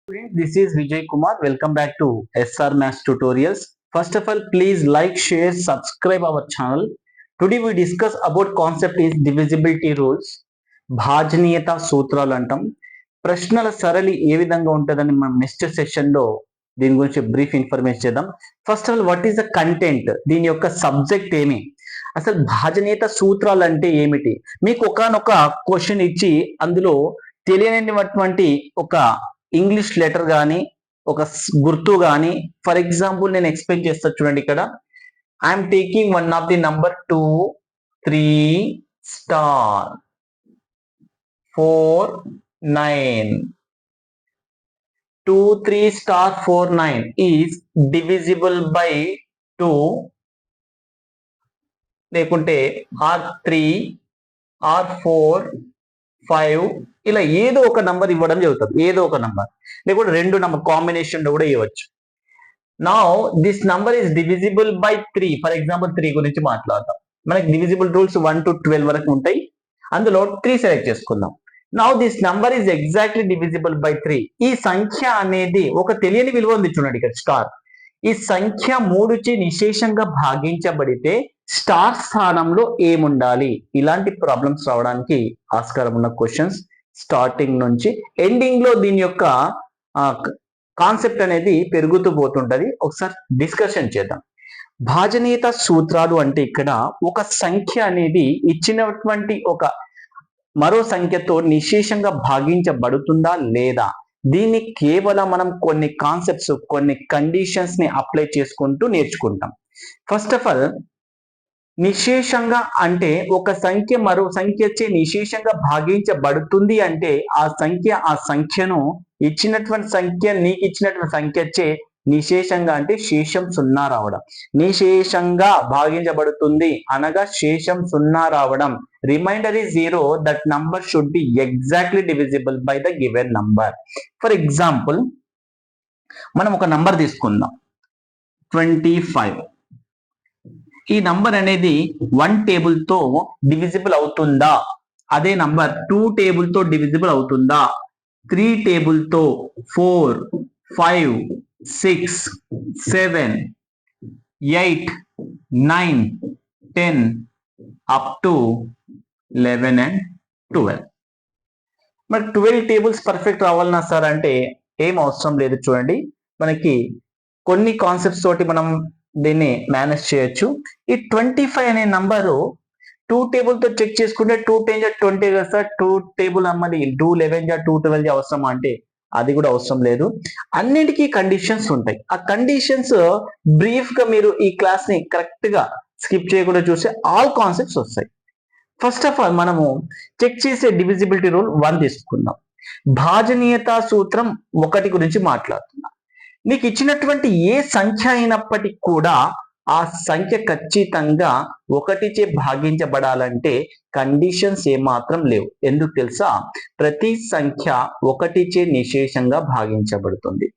Students, this is Vijay Kumar. Welcome back to SR Maths Tutorials. First of all, please like, share, subscribe our channel. Today we discuss about concept is divisibility rules. భాజనీయత సూత్రాలు అంటాం. ప్రశ్నల సరళి ఏ విధంగా ఉంటుందని మనం next session లో దీని గురించి బ్రీఫ్ ఇన్ఫర్మేషన్ చేద్దాం. First of all what is the content, దీని యొక్క సబ్జెక్ట్ ఏమి, అసలు భాజనీయత సూత్రాలు అంటే ఏమిటి, మీకు ఒకనొక క్వశ్చన్ ఇచ్చి అందులో తెలియనిటువంటి ఒక ఇంగ్లీష్ లెటర్ కానీ ఒక గుర్తు కానీ, ఫర్ ఎగ్జాంపుల్ నేను ఎక్స్ప్లెయిన్ చేస్తా చూడండి. ఇక్కడ I'm taking one of the number 2 3 star 4 9 2 3 star 4 9 is divisible by 2 లేకుంటే R3 R4 5 ఇలా ఏదో ఒక నంబర్ ఇవ్వడం జరుగుతుంది. ఏదో ఒక నంబర్ లేకుంటే రెండు నంబర్ కాంబినేషన్ లో కూడా ఇవ్వచ్చు. Now this number is divisible by 3. For example 3 గురించి మాట్లాడదాం. మనకి డివిజిబుల్ రూల్స్ 1 to 12 వరకు ఉంటాయి. అందులో 3 సెలెక్ట్ చేసుకుందాం. Now this number is exactly divisible by 3. ఈ సంఖ్య అనేది ఒక తెలియని విలువ ఉంది చూడండి ఇక్కడ స్టార్. ఈ సంఖ్య 3 చే నిశేషంగా భాగించబడితే స్టార్ స్థానంలో ఏముండాలి? ఇలాంటి ప్రాబ్లమ్స్ రావడానికి ఆస్కారం ఉన్న క్వశ్చన్స్ స్టార్టింగ్ నుంచి ఎండింగ్ లో దీని యొక్క కాన్సెప్ట్ అనేది పెరుగుతూ పోతుంటది. ఒకసారి డిస్కషన్ చేద్దాం. భాజనీయత సూత్రాలు అంటే ఇక్కడ ఒక సంఖ్య అనేది ఇచ్చినటువంటి ఒక మరో సంఖ్యతో నిశేషంగా భాగించబడుతుందా లేదా, దీన్ని కేవలం మనం కొన్ని కాన్సెప్ట్స్ కొన్ని కండిషన్స్ ని అప్లై చేసుకుంటూ నేర్చుకుంటాం. ఫస్ట్ ఆఫ్ ఆల్, నిశేషంగా అంటే ఒక సంఖ్య మరో సంఖ్యచే నిశేషంగా భాగించబడుతుంది అంటే ఆ సంఖ్యను ఇచ్చినటువంటి సంఖ్య నీకు ఇచ్చినటువంటి సంఖ్యచే నిశేషంగా అంటే శేషం 0 రావడం. నిశేషంగా భాగించబడుతుంది అనగా శేషం 0 రావడం. Remainder is 0, that number should be exactly divisible by the given number. For example మనం ఒక నంబర్ తీసుకుందాం 25. ఈ నంబర్ అనేది 1 టేబుల్ తో డివిజిబుల్ అవుతుందా? అదే నంబర్ 2 టేబుల్ తో డివిజిబుల్ అవుతుందా? 3 టేబుల్ తో, 4 5 6 7 8 9 10 అప్ టు 11 and 12. మరి 12 టేబుల్స్ పర్ఫెక్ట్ రావాలన్నా సార్ అంటే ఏం అవసరం లేదు. చూడండి, మనకి కొన్ని కాన్సెప్ట్స్ తోటి మనం దీన్ని మేనేజ్ చేయొచ్చు. ఈ 25 అనే నంబరు 2 టేబుల్ తో చెక్ చేసుకుంటే 2 10 20 కదా సార్. 2 టేబుల్ అమ్మది 2 11 2 12 అవసరమా అంటే అది కూడా అవసరం లేదు. అన్నిటికీ కండిషన్స్ ఉంటాయి. ఆ కండిషన్స్ బ్రీఫ్ గా మీరు ఈ క్లాస్ ని కరెక్ట్ గా స్కిప్ చేయకుండా చూస్తే ఆల్ కాన్సెప్ట్స్ వస్తాయి. ఫస్ట్ ఆఫ్ ఆల్ మనము చెక్ చేసే డివిజిబిలిటీ రూల్ 1 తీసుకుందాం. భాజనీయత సూత్రం 1 గురించి మాట్లాడుతున్నాం. నీకు ఇచ్చినటువంటి ఏ సంఖ్య అయినప్పటికీ కూడా ఆ సంఖ్య ఖచ్చితంగా 1 చే భాగించబడాలంటే కండిషన్స్ ఏమాత్రం లేవు. ఎందుకు తెలుసా? ప్రతి సంఖ్య 1 చే నిశేషంగా భాగించబడుతుంది.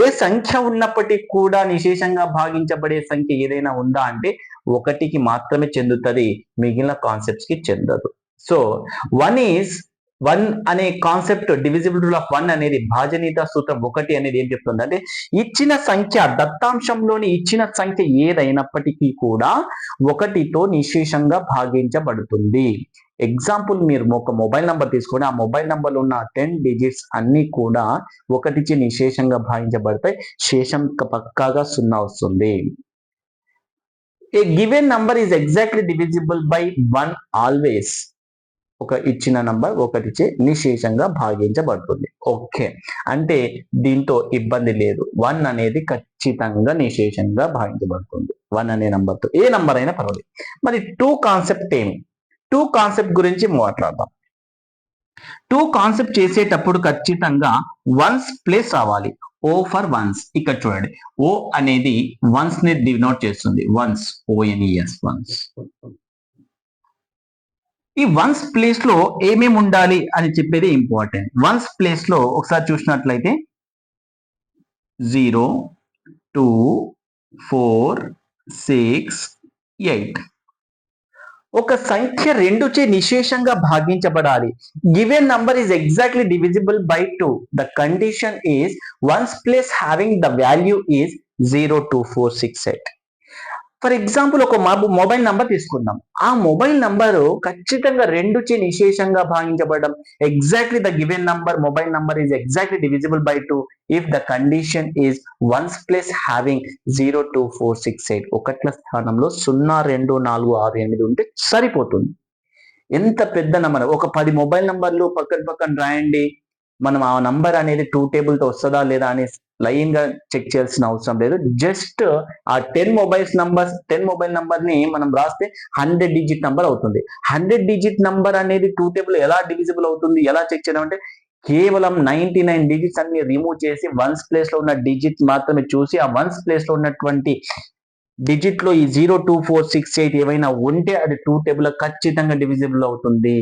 ఏ సంఖ్య ఉన్నప్పటికీ కూడా నిశేషంగా భాగించబడే సంఖ్య ఏదైనా ఉందా అంటే 1కి మాత్రమే చెందుతుంది, మిగిలిన కాన్సెప్ట్స్ కి చెందదు. సో 1 అనే కాన్సెప్ట్ డివిజిబిలిటీ రూల్ ఆఫ్ 1 అనేది భాజనీయత సూత్రం 1 అనేది ఏం చెప్తుంది అంటే ఇచ్చిన సంఖ్య దత్తాంశంలోని ఇచ్చిన సంఖ్య ఏదైనప్పటికీ కూడా 1తో నిశేషంగా భాగించబడుతుంది. ఎగ్జాంపుల్, మీరు ఒక మొబైల్ నంబర్ తీసుకొని ఆ మొబైల్ నంబర్లో ఉన్న 10 డిజిట్స్ అన్ని కూడా 1చే నిశేషంగా భాగించబడతాయి. శేషం పక్కాగా 0 వస్తుంది. A given number is exactly divisible by 1 always. ఒక ఇచ్చిన నంబర్ 1చే నిశేషంగా భాగించబడుతుంది. ఓకే, అంటే దీంతో ఇబ్బంది లేదు. 1 అనేది ఖచ్చితంగా నిశేషంగా భాగించబడుతుంది. 1 అనే నంబర్తో ఏ నంబర్ అయినా పర్వాలేదు. మరి 2 కాన్సెప్ట్ ఏమి? 2 కాన్సెప్ట్ గురించి మాట్లాడదాం. 2 కాన్సెప్ట్ చేసేటప్పుడు ఖచ్చితంగా వన్స్ ప్లేస్ రావాలి. O for once. ఇక్కడ చూడండి, O అనేది వన్స్ ని డినోట్ చేస్తుంది. Once, ONES, once. ఈ వన్స్ ప్లేస్ లో ఏమేమి ఉండాలి అని చెప్పేది ఇంపార్టెంట్. వన్స్ ప్లేస్ లో ఒకసారి చూసినట్లయితే 0 2 4 6 8 ఒక సంఖ్య 2చే నిశేషంగా భాగించబడాలి. Given number is exactly divisible by 2. The condition is ones place having the value is 02468. For example ఒక మొబైల్ నంబర్ తీసుకుందాం. ఆ మొబైల్ నంబరు ఖచ్చితంగా 2చే నిశేషంగా భాగించబడడం. Exactly the given number mobile number is exactly divisible by 2 if the condition is ones place having 02468. ఒకట్ల స్థానంలో 02468 ఉంటే సరిపోతుంది. ఎంత పెద్ద నంబర్, ఒక 10 మొబైల్ నంబర్లు పక్కన రాయండి, మనం ఆ నంబర్ అనేది 2 టేబుల్ తో వస్తుందా లేదా అని లైన్ గా చెక్ చేయాల్సిన అవసరం లేదు. జస్ట్ ఆ 10 మొబైల్ నంబర్ ని మనం రాస్తే 100 డిజిట్ నంబర్ అవుతుంది. 100 డిజిట్ నంబర్ అనేది 2 టేబుల్ ఎలా డివిజిబుల్ అవుతుంది, ఎలా చెక్ చేయడం అంటే కేవలం 99 డిజిట్స్ అన్ని రిమూవ్ చేసి వన్స్ ప్లేస్ లో ఉన్న డిజిట్ మాత్రమే చూసి ఆ వన్స్ ప్లేస్ లో ఉన్నటువంటి డిజిట్ లో ఈ 02468 ఏవైనా ఉంటే అది 2 టేబుల్ ఖచ్చితంగా డివిజిబుల్ అవుతుంది.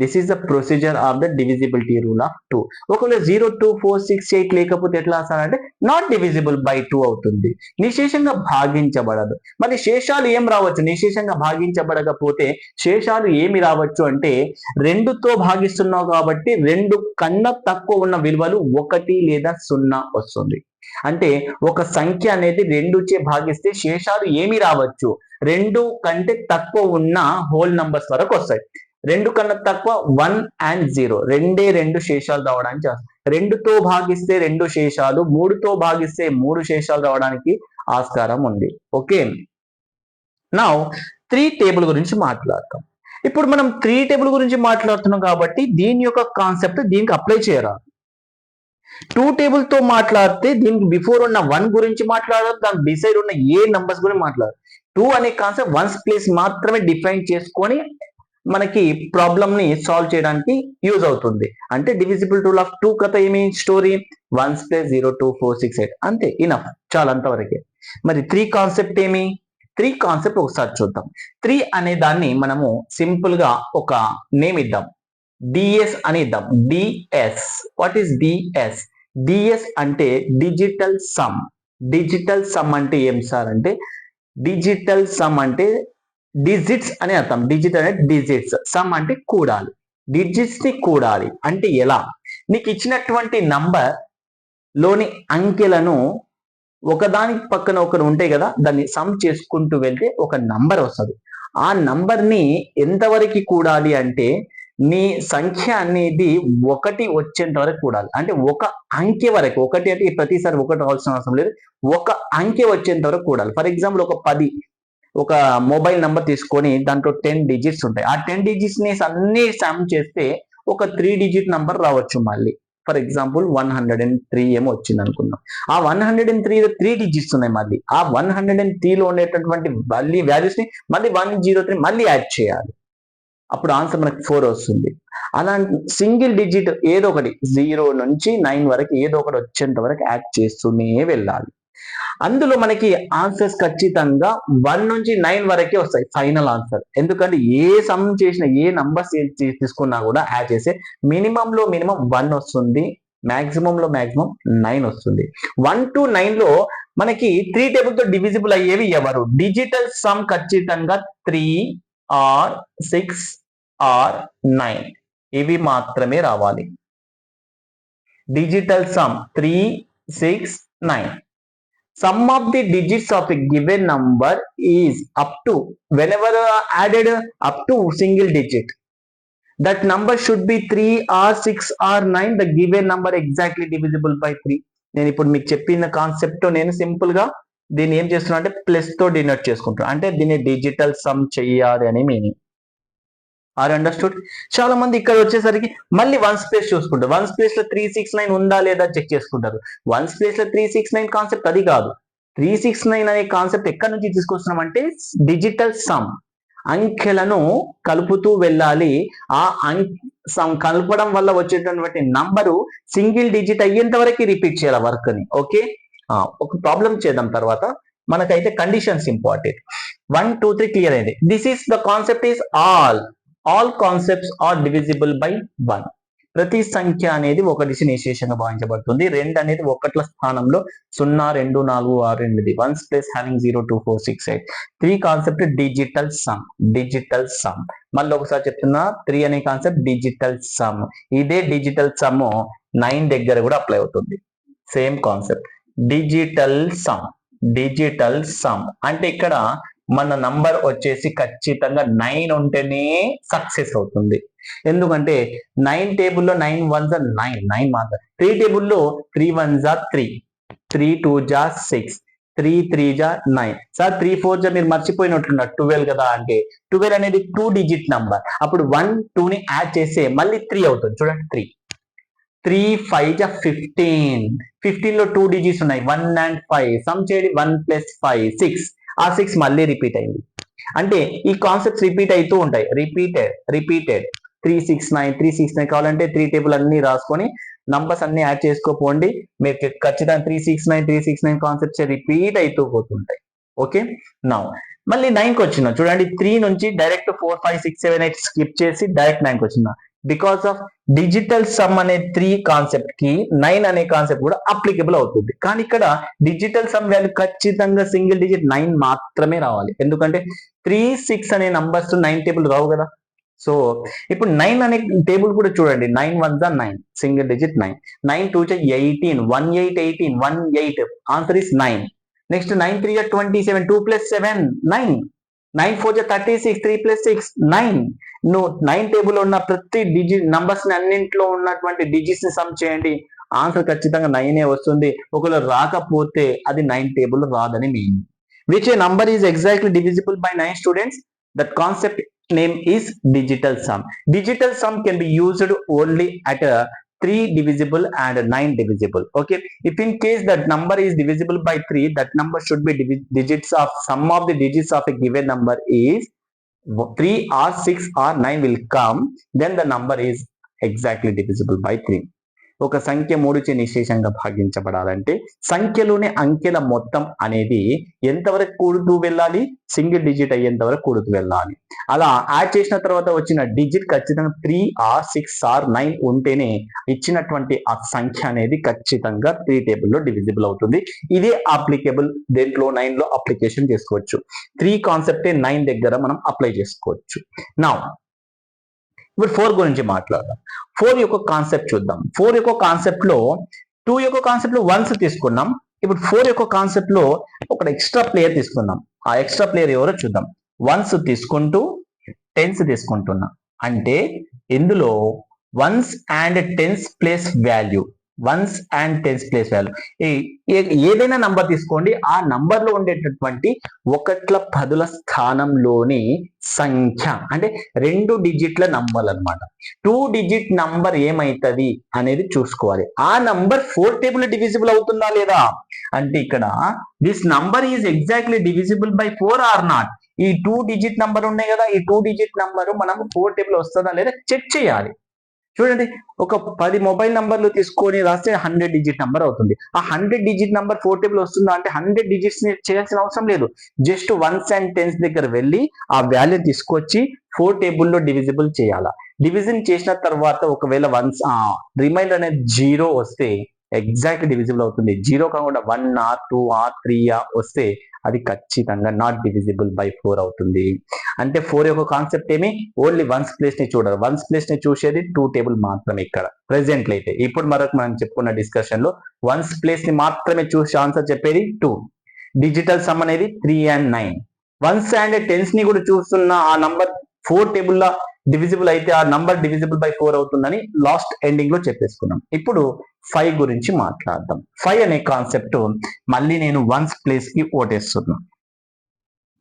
This is the procedure of the divisibility rule of 2. ఒకవేళ 02468 లేకపోతే ఎట్లా రాస్తారంటే నాట్ డివిజిబుల్ బై 2 అవుతుంది, నిశేషంగా భాగించబడదు. మరి శేషాలు ఏం రావచ్చు? నిశేషంగా భాగించబడకపోతే శేషాలు ఏమి రావచ్చు అంటే 2తో భాగిస్తున్నావు కాబట్టి 2 కన్నా తక్కువ ఉన్న విలువలు 1 లేదా 0 వస్తుంది. అంటే ఒక సంఖ్య అనేది 2చే భాగిస్తే శేషాలు ఏమి రావచ్చు? 2 కంటే తక్కువ ఉన్న హోల్ నంబర్స్ వరకు వస్తాయి. 2 కన్నా తక్కువ 1 and 0 2 శేషాలు రావడానికి 2తో భాగిస్తే 2 శేషాలు, 3తో భాగిస్తే 3 శేషాలు రావడానికి ఆస్కారం ఉంది. ఓకే, నౌ 3 టేబుల్ గురించి మాట్లాడతాం. ఇప్పుడు మనం 3 టేబుల్ గురించి మాట్లాడుతున్నాం కాబట్టి దీని యొక్క కాన్సెప్ట్ దీనికి అప్లై చేయరాదు. 2 టేబుల్ తో మాట్లాడితే దీనికి బిఫోర్ ఉన్న 1 గురించి మాట్లాడదు, దానికి డిసైడ్ ఉన్న ఏ నంబర్స్ గురించి మాట్లాడదు. 2 అనే కాన్సెప్ట్ వన్స్ ప్లేస్ మాత్రమే డిఫైన్ చేసుకొని మనకి ప్రాబ్లమ్ ని సాల్వ్ చేయడానికి యూజ్ అవుతుంది. అంటే డివిజిబుల్ రూల్ ఆఫ్ 2 కథ ఏమి స్టోరీ? వన్స్ ప్లేస్ 02468 అంతే, ఇనఫ్, చాలా అంతవరకే. మరి 3 కాన్సెప్ట్ ఏమి? 3 కాన్సెప్ట్ ఒకసారి చూద్దాం. 3 అనే దాన్ని మనము సింపుల్ గా ఒక నేమ్ ఇద్దాం, డిఎస్ అని ఇద్దాం. DS, what is DS? DS అంటే డిజిటల్ సమ్. డిజిటల్ సమ్ అంటే ఏం సార్ అంటే డిజిటల్ సమ్ అంటే డిజిట్స్ అని అర్థం. డిజిట్ అంటే డిజిట్స్, సమ్ అంటే కూడాలి. డిజిట్స్ ని కూడాలి అంటే ఎలా? నీకు ఇచ్చినటువంటి నంబర్ లోని అంకెలను ఒకదాని పక్కన ఒకరు ఉంటాయి కదా, దాన్ని సమ్ చేసుకుంటూ వెళ్తే ఒక నంబర్ వస్తుంది. ఆ నంబర్ ని ఎంతవరకు కూడాలి అంటే నీ సంఖ్య అనేది 1 వచ్చేంత వరకు కూడాలి. అంటే ఒక అంకె వరకు, 1 అంటే ప్రతిసారి 1 రావాల్సిన అవసరం లేదు, ఒక అంకె వచ్చేంత వరకు కూడాలి. ఫర్ ఎగ్జాంపుల్ ఒక మొబైల్ నంబర్ తీసుకొని దాంట్లో 10 డిజిట్స్ ఉంటాయి. ఆ 10 డిజిట్స్ ని అన్ని సమ్ చేస్తే ఒక 3 డిజిట్ నంబర్ రావచ్చు మళ్ళీ. ఫర్ ఎగ్జాంపుల్ 103 ఏమో వచ్చింది అనుకుందాం. ఆ 103 3 డిజిట్స్ ఉన్నాయి. మళ్ళీ ఆ 103 లో ఉండేటటువంటి వాల్యూస్ ని మళ్ళీ 103 మళ్ళీ యాడ్ చేయాలి. అప్పుడు ఆన్సర్ మనకి 4 వస్తుంది. అలాంటి సింగిల్ డిజిట్ ఏదో ఒకటి 0 నుంచి 9 వరకు ఏదో ఒకటి వచ్చేంత వరకు యాడ్ చేస్తూనే వెళ్ళాలి. అందులో మనకి ఆన్సర్స్ ఖచ్చితంగా 1 నుంచి 9 వరకే వస్తాయి ఫైనల్ ఆన్సర్. ఎందుకంటే ఏ సమ్ చేసిన ఏ నంబర్స్ తీసుకున్నా కూడా యాడ్ చేస్తే మినిమం 1 వస్తుంది, మాక్సిమం 9 వస్తుంది. 1 to 9 లో మనకి 3 టేబుల్ తో డివిజిబుల్ అయ్యేవి ఎవరు? డిజిటల్ సమ్ ఖచ్చితంగా 3 or 6 or 9 ఇవి మాత్రమే రావాలి. Digital sum 3, 6, 9. Sum of the digits of a given number is up to, whenever added up to single digit, that number should be 3 or 6 or 9, the given number exactly divisible by 3. నేను ఇప్పుడు మీకు చెప్పిన concept నేను simple గా దీన్ని ఏం చేస్తున్నా అంటే ప్లస్ తో డినోట్ చేసుకుంటున్నా. అంటే దీన్ని డిజిటల్ సమ్ చెయ్యాలి అని మీనింగ్. Are understood? చాలా మంది ఇక్కడ వచ్చేసరికి మళ్ళీ వన్స్ ప్లేస్ చూసుకుంటారు. వన్స్ ప్లేస్ లో 369 ఉందా లేదా చెక్ చేసుకుంటారు. వన్స్ ప్లేస్ లో 369 కాన్సెప్ట్ అది కాదు. 369 అనే కాన్సెప్ట్ ఎక్కడి నుంచి తీసుకొస్తున్నాం అంటే డిజిటల్ సమ్, అంకెలను కలుపుతూ వెళ్ళాలి. ఆ సమ్ కలపడం వల్ల వచ్చేటటువంటి నంబరు సింగిల్ డిజిట్ అయ్యేంత వరకు రిపీట్ చేయాలి వర్క్ ని. ఓకే, ఒక ప్రాబ్లం చేద్దాం తర్వాత. మనకైతే కండిషన్స్ ఇంపార్టెంట్. 1, 2, 3 క్లియర్ అయింది. This is the concept is all concepts are divisible by 1. ప్రతి సంఖ్య అనేది ఒక దిశ నిశేషంగా భావించబడుతుంది. 2 అనేది ఒకట్ల స్థానంలో 0, 2, 4, 6, 8 once place having 0, 2, 4, 6, 8. 3 concept digital sum. మళ్ళీ ఒకసారి చెప్తున్నా, 3 అనే కాన్సెప్ట్ డిజిటల్ సమ్. ఇదే డిజిటల్ సమ్ 9 దగ్గర కూడా అప్లై అవుతుంది. సేమ్ కాన్సెప్ట్ డిజిటల్ సమ్ అంటే ఇక్కడ మన నంబర్ వచ్చేసి ఖచ్చితంగా 9 ఉంటేనే సక్సెస్ అవుతుంది. ఎందుకంటే 9 టేబుల్లో 9 1s 9 మాత్రం. 3 టేబుల్లో 3 1s 3, 3 2s 6, 3 3s 9. Sir 3 4s మీరు మర్చిపోయినట్లున్నారు 12 కదా అంటే 12 అనేది 2 డిజిట్ నంబర్. అప్పుడు 1 2 ని యాడ్ చేస్తే మళ్ళీ 3 అవుతుంది. చూడండి 3 5 15. 15 లో 2 డిజిట్స్ ఉన్నాయి 1 and 5. సమ్ చేయండి 1 + 5 6. ఆ 6 మళ్ళీ రిపీట్ అయింది. అంటే ఈ కాన్సెప్ట్స్ రిపీట్ అవుతూ ఉంటాయి. రిపీటెడ్ 369 కావాలంటే 3 టేబుల్ అన్ని రాసుకొని నంబర్స్ అన్ని యాడ్ చేసుకోపోండి. మీకు ఖచ్చితంగా 369 కాన్సెప్ట్స్ రిపీట్ అవుతూ పోతుంటాయి. ఓకే, నౌ మళ్ళీ 9కి వచ్చిన చూడండి. 3 నుంచి డైరెక్ట్ 4 5 6 7 8 స్కిప్ చేసి డైరెక్ట్ 9కి వచ్చిన. బికాస్ ఆఫ్ డిజిటల్ సమ్ అనే 3 కాన్సెప్ట్ కి 9 అనే కాన్సెప్ట్ కూడా అప్లికబుల్ అవుతుంది. కానీ ఇక్కడ డిజిటల్ సమ్ వాల్యూ ఖచ్చితంగా సింగిల్ డిజిట్ 9 మాత్రమే రావాలి. ఎందుకంటే 3 6 అనే నంబర్స్ 9 టేబుల్ రావు కదా. సో ఇప్పుడు 9 అనే టేబుల్ కూడా చూడండి. 9 1s 9 single digit 9, 9 2s 18, 18 answer is 9. Next 9 3s 27, 2 + 7 9, 9 4s 36, 3 + 6 9. నువ్వు 9 టేబుల్ ఉన్న ప్రతి డిజిట్ నంబర్స్ అన్నింటిలో ఉన్నటువంటి డిజిట్స్ ని సమ్ చేయండి, ఆన్సర్ ఖచ్చితంగా 9 వస్తుంది. ఒకవేళ రాకపోతే అది 9 టేబుల్ రాదని mean. Which A number is exactly divisible by 9 students? That concept name is digital sum. Digital sum can be used only at a 3 divisible and 9 divisible. Okay, if in case that number is divisible by 3, that number should be digits of sum of the digits of a given number is 3 or 6 or 9 will come, then the number is exactly divisible by 3. ఒక సంఖ్య 3చే నిశేషంగా భాగించబడాలంటే సంఖ్యలోని అంకెల మొత్తం అనేది ఎంతవరకు కూడుతూ వెళ్ళాలి? Single digit అయ్యేంత వరకు కూడుతూ వెళ్ళాలి. అలా యాడ్ చేసిన తర్వాత వచ్చిన డిజిట్ ఖచ్చితంగా 3 or 6 or 9 ఉంటేనే ఇచ్చినటువంటి ఆ సంఖ్య అనేది ఖచ్చితంగా 3 టేబుల్లో డివిజిబుల్ అవుతుంది. ఇదే అప్లికేబుల్, దేంట్లో 9 లో అప్లికేషన్ చేసుకోవచ్చు. 3 కాన్సెప్టే 9 దగ్గర మనం అప్లై చేసుకోవచ్చు. నౌ ఇప్పుడు 4 గురించి మాట్లాడదాం. 4 యొక్క కాన్సెప్ట్ చూద్దాం. 4 యొక్క కాన్సెప్ట్ లో 2 యొక్క కాన్సెప్ట్ లో 1s తీసుకున్నాం. ఇప్పుడు 4 యొక్క కాన్సెప్ట్ లో ఒక ఎక్స్ట్రా ప్లేయర్ తీసుకుందాం. ఆ ఎక్స్ట్రా ప్లేయర్ ఎవరో చూద్దాం. 1s తీసుకుంటూ 10s తీసుకుంటున్నాం. అంటే ఇందులో 1s and 10s place value, 1s and 10s place value ఏదైనా నంబర్ తీసుకోండి. ఆ నంబర్ లో ఉండేటటువంటి ఒకట్ల పదుల స్థానంలోని సంఖ్య అంటే 2 డిజిట్ల నంబర్లు అనమాట. 2 డిజిట్ నంబర్ ఏమైతుంది అనేది చూసుకోవాలి. ఆ నంబర్ 4 టేబుల్ డివిజిబుల్ అవుతుందా లేదా అంటే ఇక్కడ this number is exactly divisible by 4 or not. ఈ 2 డిజిట్ నంబర్ ఉన్నాయి కదా, ఈ 2 డిజిట్ నంబర్ మనం 4 టేబుల్ వస్తుందా లేదా చెక్ చేయాలి. చూడండి, ఒక 10 మొబైల్ నంబర్లు తీసుకొని రాస్తే 100 డిజిట్ నంబర్ అవుతుంది. ఆ 100 డిజిట్ నంబర్ 4 టేబుల్ వస్తుందా అంటే 100 డిజిట్స్ ని చేయాల్సిన అవసరం లేదు. జస్ట్ 1s and 10s దగ్గర వెళ్ళి ఆ వాల్యూ తీసుకొచ్చి 4 టేబుల్లో డివిజిబుల్ చేయాలా. డివిజన్ చేసిన తర్వాత ఒకవేళ రిమైండర్ అనేది 0 వస్తే ఎగ్జాక్ట్ డివిజిబుల్ అవుతుంది. 0 కాకుండా 1 or 2 or 3 వస్తే అది ఖచ్చితంగా నాట్ డివిజిబుల్ బై 4 అవుతుంది. అంటే 4 యొక్క కాన్సెప్ట్ ఏమి? ఓన్లీ 1s ప్లేస్ ని చూడరు. 1s ప్లేస్ ని చూసేది 2 టేబుల్ మాత్రమే. ఇక్కడ ప్రెసెంట్ అయితే ఇప్పుడు మరొక మనం చెప్పుకున్న డిస్కషన్ లో 1s ప్లేస్ ని మాత్రమే చూసి ఆన్సర్ చెప్పేది 2. డిజిటల్ సమ్ అనేది 3 and 9. 1s and 10s ని కూడా చూస్తున్న ఆ నంబర్ 4 టేబుల్ లా డివిజిబుల్ అయితే ఆ నంబర్ డివిజిబుల్ బై 4 అవుతుందని లాస్ట్ ఎండింగ్ లో చెప్పేసుకున్నాం. ఇప్పుడు 5 గురించి మాట్లాడదాం. 5 అనే కాన్సెప్ట్ మళ్ళీ నేను 1s ప్లేస్ కి ఓటేస్తున్నా.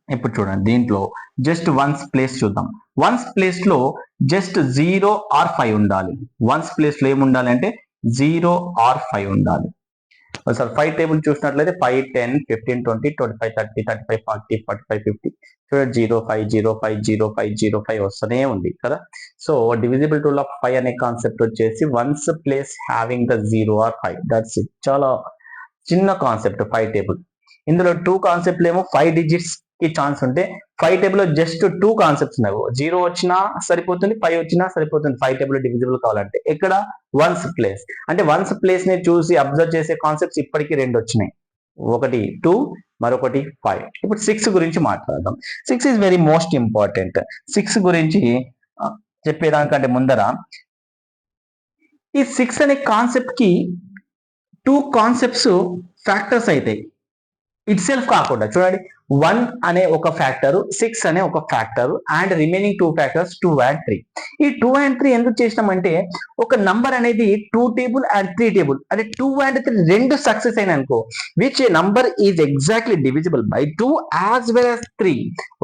ఇప్పుడు చూడండి, దీంట్లో జస్ట్ 1s ప్లేస్ చూద్దాం. 1s ప్లేస్ లో జస్ట్ 0 or 5 ఉండాలి. 1s ప్లేస్ లో ఏముండాలి అంటే 0 or 5 ఉండాలి. ఒకసారి 5 టేబుల్ చూసినట్లయితే 5 10 15 20 25 30 35 40 45 50 చూడండి 0 5 0 5 0 5 0 5 వస్తూనే ఉంది కదా. సో డివిజిబుల్ రూల్ ఆఫ్ 5 అనే కాన్సెప్ట్ వచ్చేసి 1s place having the 0 or 5. That's it. చాలా చిన్న కాన్సెప్ట్ 5 టేబుల్. ఇందులో 2 కాన్సెప్ట్లు ఏమో 5 డిజిట్స్ ఈ ఛాన్స్ ఉంటే 5 టేబుల్ లో జస్ట్ 2 కాన్సెప్ట్స్ ఉన్నాయి. 0 వచ్చినా సరిపోతుంది, 5 వచ్చినా సరిపోతుంది 5 టేబుల్ డివిజిబుల్ కావాలంటే. ఇక్కడ వన్స్ ప్లేస్ అంటే వన్స్ ప్లేస్ ని చూసి అబ్జర్వ్ చేసే కాన్సెప్ట్స్ ఇప్పటికీ 2 వచ్చినాయి. ఒకటి 2, మరొకటి 5. ఇప్పుడు 6 గురించి మాట్లాడదాం. 6 ఈజ్ వెరీ మోస్ట్ ఇంపార్టెంట్. 6 గురించి చెప్పేదానికంటే ముందర ఈ 6 అనే కాన్సెప్ట్ కి 2 కాన్సెప్ట్స్ ఫ్యాక్టర్స్ అవుతాయి ఇట్ సెల్ఫ్ కాకుండా. చూడండి, 1 అనే ఒక ఫ్యాక్టర్, 6 అనే ఒక factor and remaining 2 factors 2 and 3. ఈ 2 and 3 ఎందుకు చేసినామంటే ఒక నంబర్ అనేది 2 టేబుల్ అండ్ 3 టేబుల్ అంటే 2 and 3 రెండు సక్సెస్ అయిన అనుకో, which number is exactly divisible by 2 as well as 3.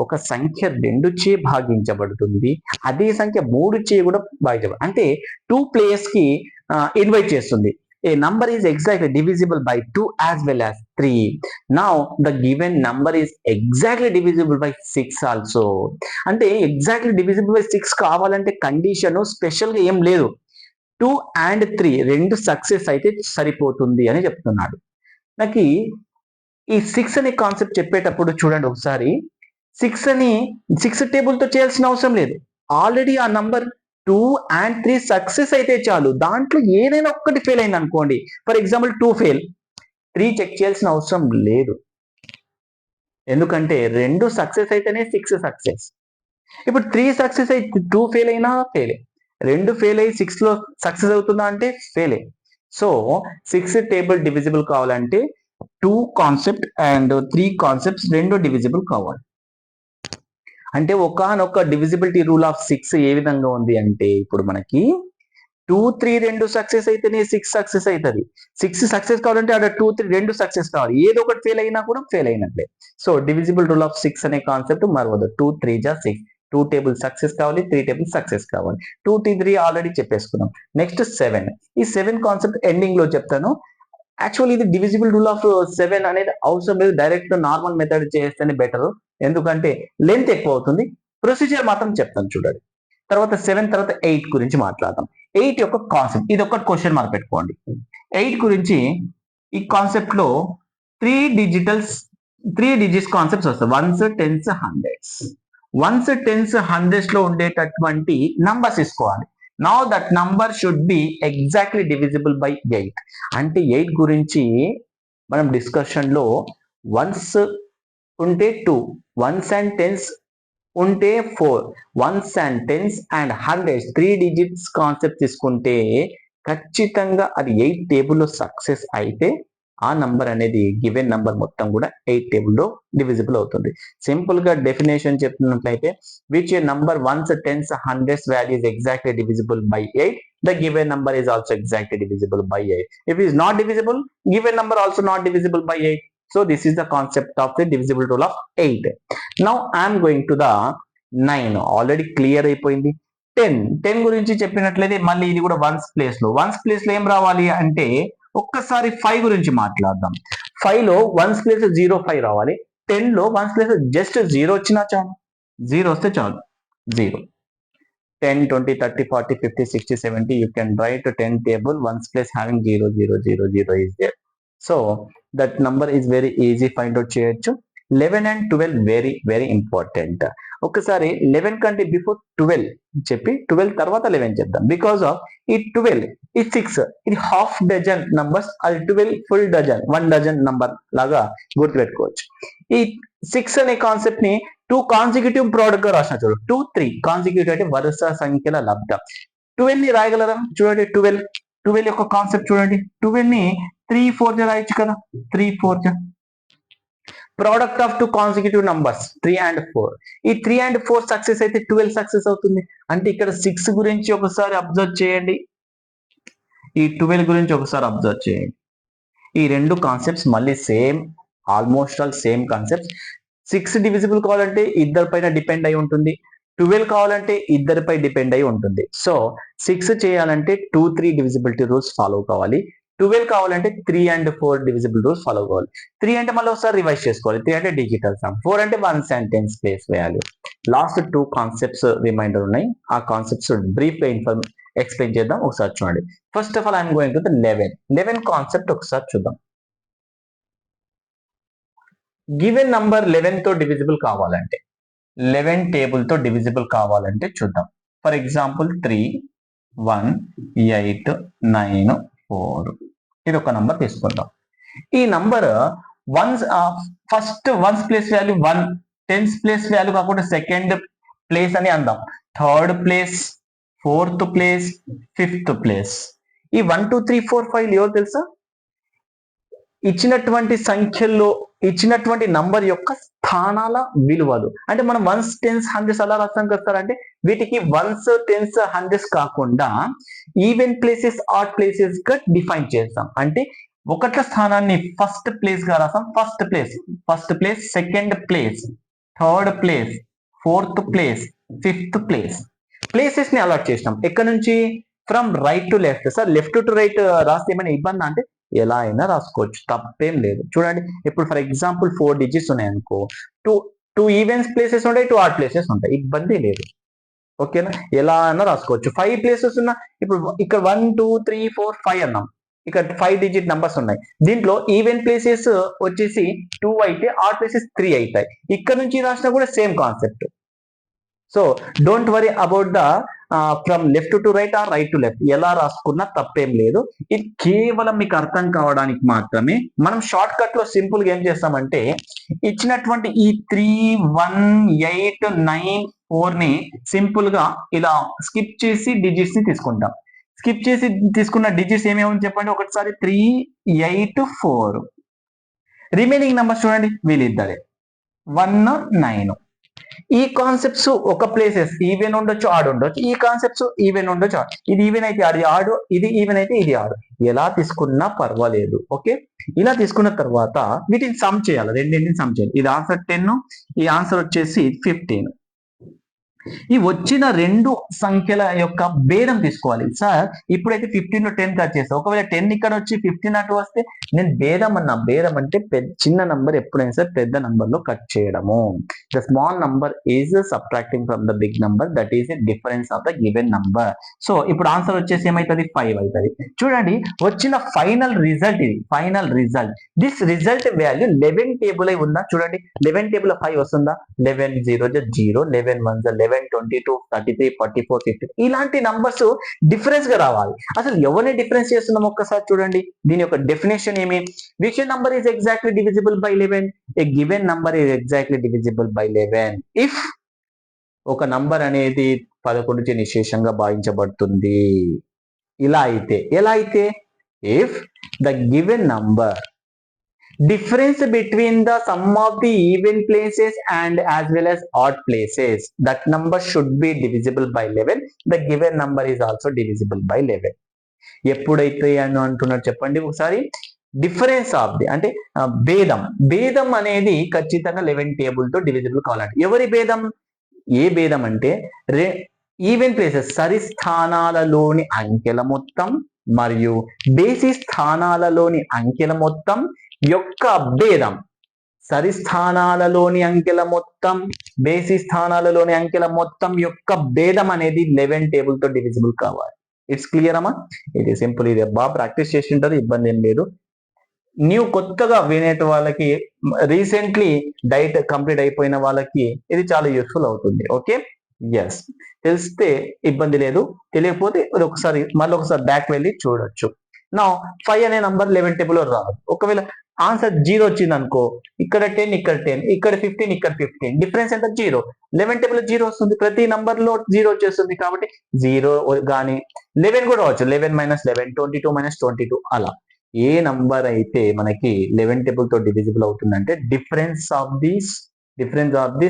ఒక సంఖ్య 2 చే భాగించబడుతుంది, అదే సంఖ్య 3 చే కూడా భాగించబడుతుంది. అంటే 2 ప్లేయర్స్ కి ఇన్వైట్ చేస్తుంది. A number is exactly divisible by 2 as well as 3. Now the given number is exactly divisible by 6 also. అంటే exactly divisible by 6 కావాలంటే కండిషన్ స్పెషల్ గా ఏం లేదు. 2 and 3 రెండు సక్సెస్ అయితే సరిపోతుంది అని చెప్తున్నాడు. నాకు ఈ 6 అనే కాన్సెప్ట్ చెప్పేటప్పుడు చూడండి ఒకసారి, 6 టేబుల్ తో చేయాల్సిన అవసరం లేదు. ఆల్రెడీ ఆ నంబర్ 2 and 3 సక్సెస్ అయితే చాలు. దాంట్లో ఏదైనా ఒక్కటి ఫెయిల్ అయింది అనుకోండి, ఫర్ ఎగ్జాంపుల్ 2 ఫెయిల్, 3 చెక్ చేయాల్సిన అవసరం లేదు. ఎందుకంటే 2 సక్సెస్ అయితేనే 6 సక్సెస్. ఇప్పుడు 3 సక్సెస్ అయితే 2 ఫెయిల్ అయినా ఫెయిల్, 2 ఫెయిల్ అయ్యి 6 లో సక్సెస్ అవుతుందా అంటే ఫెయిల్. సో 6 టేబుల్ డివిజిబుల్ కావాలంటే 2 కాన్సెప్ట్ అండ్ 3 కాన్సెప్ట్స్ రెండు డివిజిబుల్ కావాలి. అంటే ఒకనొక డివిజిబిలిటీ రూల్ ఆఫ్ 6 ఏ విధంగా ఉంది అంటే, ఇప్పుడు మనకి 2, 3 రెండు సక్సెస్ అయితేనే 6 సక్సెస్ అవుతుంది. 6 సక్సెస్ కావాలంటే అక్కడ 2, 3 రెండు సక్సెస్ కావాలి. ఏదో ఒకటి ఫెయిల్ అయినా కూడా ఫెయిల్ అయినట్లే. సో డివిజిబుల్ రూల్ ఆఫ్ 6 అనే కాన్సెప్ట్ మరవదు. 2, 3 జా 6. 2 టేబుల్ సక్సెస్ కావాలి, 3 టేబుల్ సక్సెస్ కావాలి. 2, 3 ఆల్రెడీ చెప్పేసుకున్నాం. నెక్స్ట్ 7. ఈ 7 కాన్సెప్ట్ ఎండింగ్ లో చెప్తాను. యాక్చువల్లీ ఇది డివిజిబుల్ రూల్ ఆఫ్ 7 అనేది అవసరం లేదు, డైరెక్ట్ నార్మల్ మెథడ్ చేస్తేనే బెటర్. ఎందుకంటే లెంత్ ఎక్కువ అవుతుంది. ప్రొసీజర్ మాత్రం చెప్తాను చూడండి. తర్వాత 7 తర్వాత 8 గురించి మాట్లాడదాం. 8 యొక్క కాన్సెప్ట్, ఇది ఒక క్వశ్చన్ మార్క్ పెట్టుకోండి. 8 గురించి ఈ కాన్సెప్ట్ లో 3 డిజిట్స్ కాన్సెప్ట్స్ వస్తాయి. 1s, 10s, 100s. 1s, 10s, 100s లో ఉండేటటువంటి నంబర్స్ తీసుకోవాలి. Now that number should be exactly divisible by 8. అంటే 8 గురించి మనం డిస్కషన్ లో 1s ఉంటే 2, 1s and 10s ఉంటే 4, 1s and 10s and 100s 3 digits concept తీసుకుంటే ఖచ్చితంగా అది 8 టేబుల్లో సక్సెస్ అయితే ఆ నంబర్ అనేది గివెన్ నంబర్ మొత్తం కూడా 8 టేబుల్లో డివిజిబుల్ అవుతుంది. సింపుల్ గా డెఫినేషన్ చెప్తున్నట్లయితే, which number 1s, 10s, 100s value is exactly divisible by 8, the given number is also exactly divisible by 8. If it is not divisible, given number also not divisible by 8. So this is the concept of the divisible rule of 8. Now I am going to the 9. Already clear అయిపోయింది. 10 గురించి చెప్పినట్లయితే మళ్ళీ ఇది కూడా once place లో ఏం రావాలి అంటే, ఒక్కసారి 5 గురించి మాట్లాడదాం. 5 లో 1s ప్లేస్ 0, 5 రావాలి. 10 లో 1s ప్లేస్ జస్ట్ 0 వచ్చినా చాలు, 0 వస్తే చాలు. 0, 10, 20, 30, 40, 50, 60, 70. You can write 10 table 1s place having 0, 0, 0, 0 is there. So that number is very easy find out చేయొచ్చు. 11 and 12 very very important. ఒకసారి 11 కంటే బిఫోర్ 12 చెప్పి 12 తర్వాత 11 చెప్దాం. బికాస్ ఆఫ్ ఈ 12 ఈ 6 ఇది హాఫ్ డజన్ నంబర్స్, అది 12 ఫుల్ డజన్ 1 డజన్ నంబర్ లాగా గుర్తుపెట్టుకోవచ్చు. ఈ 6 అనే కాన్సెప్ట్ ని 2 కాన్సిక్యూటివ్ ప్రోడక్ట్ గా రాసిన చూడు. 2, 3 కాన్సిక్యూటివ్ అంటే వరుస సంఖ్యల లబ్ధం. 12 ని రాయగలరా చూడండి. 12 యొక్క కాన్సెప్ట్ చూడండి. 12 ని 3, 4 రాయొచ్చు కదా. 3, 4 product of 2 consecutive numbers 3 and 4. ఈ 3 and 4 సక్సెస్ అయితే 12 సక్సెస్ అవుతుంది. అంటే ఇక్కడ 6 గురించి ఒకసారి అబ్జర్వ్ చేయండి, ఈ 12 గురించి ఒకసారి అబ్జర్వ్ చేయండి. ఈ రెండు కాన్సెప్ట్స్ మళ్ళీ same, almost all same concepts. 6 divisible కావాలంటే ఇద్దరి పైన డిపెండ్ అయి ఉంటుంది. 12 కావాలంటే ఇద్దరిపై డిపెండ్ అయి ఉంటుంది. సో 6 చేయాలంటే 2, 3 డివిజిబిలిటీ రూల్స్ ఫాలో కావాలి. 12 కావాలంటే 3 and 4 డివిజిబుల్ రూల్స్ ఫాలో కావాలి. 3 అంటే మళ్ళీ ఒకసారి రివైజ్ చేసుకోవాలి. 3 అంటే డిజిటల్ సమ్, 4 అంటే 1s and 10s ప్లేస్ వేయాలి. లాస్ట్ 2 కాన్సెప్ట్స్ రిమైండర్ ఉన్నాయి. ఆ కాన్సెప్ట్స్ బ్రీఫ్ గా ఎక్స్ప్లెయిన్ చేద్దాం. ఒకసారి చూడండి. First of all I'm going to the 11 concept ఒకసారి చూద్దాం. గివెన్ నంబర్ 11 తో డివిజిబుల్ కావాలంటే 11 టేబుల్ తో డివిజిబుల్ కావాలంటే చూద్దాం. ఫర్ ఎగ్జాంపుల్ 3, 1, 8, 9, 4 ఇది ఒక నంబర్ తీసుకుందాం. ఈ number first ones place value 1, tens place value కాకుండా సెకండ్ ప్లేస్ అని అందాం. Third place, fourth place, fifth place. ఈ 1, 2, 3, 4, 5 ఎవరు తెలుసా? ఇచ్చినటువంటి సంఖ్యల్లో ఇచ్చినటువంటి నంబర్ యొక్క స్థానాల విలువలు. అంటే మనం వన్స్, టెన్స్, హండ్రెడ్స్ అలా రాస్తాం కదా. అంటే వీటికి వన్స్, టెన్స్, హండ్రెడ్స్ కాకుండా ఈవెన్ ప్లేసెస్, ఆడ్ ప్లేసెస్ గా డిఫైన్ చేస్తాం. అంటే ఒకట్ల స్థానాన్ని ఫస్ట్ ప్లేస్ గా రాస్తాం. First place, second place, third place, fourth place, fifth place. Places ని అలాట్ చేసినాం. ఎక్కడ నుంచి? From right to left. Sir left to right రాస్తే ఏమైనా ఇబ్బంది అంటే ఎలా అయినా రాసుకోవచ్చు, తప్పేం లేదు. చూడండి, ఇప్పుడు ఫర్ ఎగ్జాంపుల్ 4 డిజిట్స్ ఉన్నాయి అనుకో, టూ ఈవెన్స్ ప్లేసెస్ ఉంటాయి, 2 ఆడ్ ప్లేసెస్ ఉంటాయి, ఇబ్బంది లేదు. ఓకేనా? ఎలా అయినా రాసుకోవచ్చు. 5 ప్లేసెస్ ఉన్నా, ఇప్పుడు ఇక్కడ 1, 2, 3, 4, 5 అన్నాం. ఇక్కడ 5 డిజిట్ నంబర్స్ ఉన్నాయి. దీంట్లో ఈవెన్ ప్లేసెస్ వచ్చేసి 2 అయితే, ఆడ్ ప్లేసెస్ 3 అవుతాయి. ఇక్కడ నుంచి రాసినా కూడా same concept. So don't worry about the from left to right are right to left, ఎలా రాసుకున్నా తప్పేం లేదు. ఇది కేవలం మీకు అర్థం కావడానికి మాత్రమే. మనం షార్ట్ కట్ లో సింపుల్ గా ఏం చేస్తామంటే, ఇచ్చినటువంటి ఈ 3, 1, 8, 9, 4 ని సింపుల్ గా ఇలా స్కిప్ చేసి డిజిట్స్ ని తీసుకుంటాం. స్కిప్ చేసి తీసుకున్న డిజిట్స్ ఏమేమి చెప్పండి ఒకసారి. 3, 8, 4. రిమైనింగ్ నెంబర్స్ చూడండి, వీళ్ళిద్దరే 1, 9. ఈ కాన్సెప్ట్స్ ఒక ప్లేసెస్ ఈవెన్ ఉండొచ్చు, ఆడ్ ఉండొచ్చు. ఈ కాన్సెప్ట్స్ ఈవెన్ ఉండొచ్చు, ఇది ఈవెన్ అయితే అది ఆడు, ఇది ఈవెన్ అయితే ఇది ఆడు. ఎలా తీసుకున్నా పర్వాలేదు. ఓకే, ఇలా తీసుకున్న తర్వాత వీటిని సమ్ చేయాలి, రెండింటిని సమ్ చేయాలి. ఇది ఆన్సర్ 10, ఈ ఆన్సర్ వచ్చేసి 15. ఈ వచ్చిన రెండు సంఖ్యల యొక్క భేదం తీసుకోవాలి. సార్ ఇప్పుడైతే 15 లో 10 కట్ చేస్తా, ఒకవేళ 10 ఇక్కడ వచ్చి 15 అటు వస్తే నేను భేదం అన్నా. భేదం అంటే చిన్న నంబర్ ఎప్పుడైనా సరే పెద్ద నంబర్ లో కట్ చేయడము. The small number is subtracting from the big number, that is the difference of the given number. So ఇప్పుడు ఆన్సర్ వచ్చేసి ఏమైతుంది? 5 అవుతుంది. చూడండి, వచ్చిన ఫైనల్ రిజల్ట్ ఇది. Final result, this result value 11 table అయి ఉందా? చూడండి, 11 టేబుల్ 5 వస్తుందా? 11 0 0, 11 1 11, 22, 33, 44, 50 ఇలాంటి నంబర్స్ డిఫరెన్స్ గా రావాలి. అసలు ఎవరిని డిఫరెన్స్ చేస్తున్నాం ఒక్కసారి చూడండి. దీని యొక్క డెఫినేషన్ ఏమి? Which number is exactly divisible by 11? A given number is exactly divisible by 11 if ఒక నంబర్ అనేది 11 చే నిశేషంగా భావించబడుతుంది. ఇలా అయితే. ఎలా అయితే? If the given number difference between the sum of the even places and as well as odd places, that number should be divisible by 11. The given number is also divisible by 11. ఎప్పుడైతే అని అంటున్నారు చెప్పండి ఒకసారి. Difference of the అంటే భేదం. భేదం అనేది ఖచ్చితంగా 11 టేబుల్ తో డివిజిబుల్ కావాలంటే. ఎవరి భేదం? ఏ భేదం అంటే ఈవెన్ ప్లేసెస్ సరి స్థానాలలోని అంకెల మొత్తం మరియు బేసి స్థానాలలోని అంకెల మొత్తం యొక్క భేదం. సరి స్థానాలలోని అంకెల మొత్తం, బేసి స్థానాలలోని అంకెల మొత్తం యొక్క భేదం అనేది 11 టేబుల్ తో డివిజిబుల్ కావాలి. ఇట్స్ క్లియర్ అమ్మా? ఇది సింపుల్. ఇది బాగా ప్రాక్టీస్ చేసి ఉంటారు, ఇబ్బంది ఏం లేదు. కొత్తగా వినేట వాళ్ళకి, రీసెంట్లీ డైట్ కంప్లీట్ అయిపోయిన వాళ్ళకి ఇది చాలా యూస్ఫుల్ అవుతుంది. ఓకే, ఎస్, తెలిస్తే ఇబ్బంది లేదు, తెలియకపోతే ఒకసారి మళ్ళీ ఒకసారి బ్యాక్ వెళ్ళి చూడొచ్చు. నా 5 అనే నంబర్ 11 టేబుల్ రాదు. ఒకవేళ ఆన్సర్ 0 వచ్చింది అనుకో, ఇక్కడ 10, ఇక్కడ 10, ఇక్కడ 15, ఇక్కడ 15, డిఫరెన్స్ ఎంత? 0. 11 టేబుల్ 0 వస్తుంది, ప్రతి నంబర్ లో 0 వచ్చేస్తుంది. కాబట్టి 0 కానీ 11 కూడా వచ్చు. 11 - 11, 22 - 22 అలా ఏ నంబర్ అయితే మనకి 11 టేబుల్ తో డివిజిబుల్ అవుతుందంటే difference of the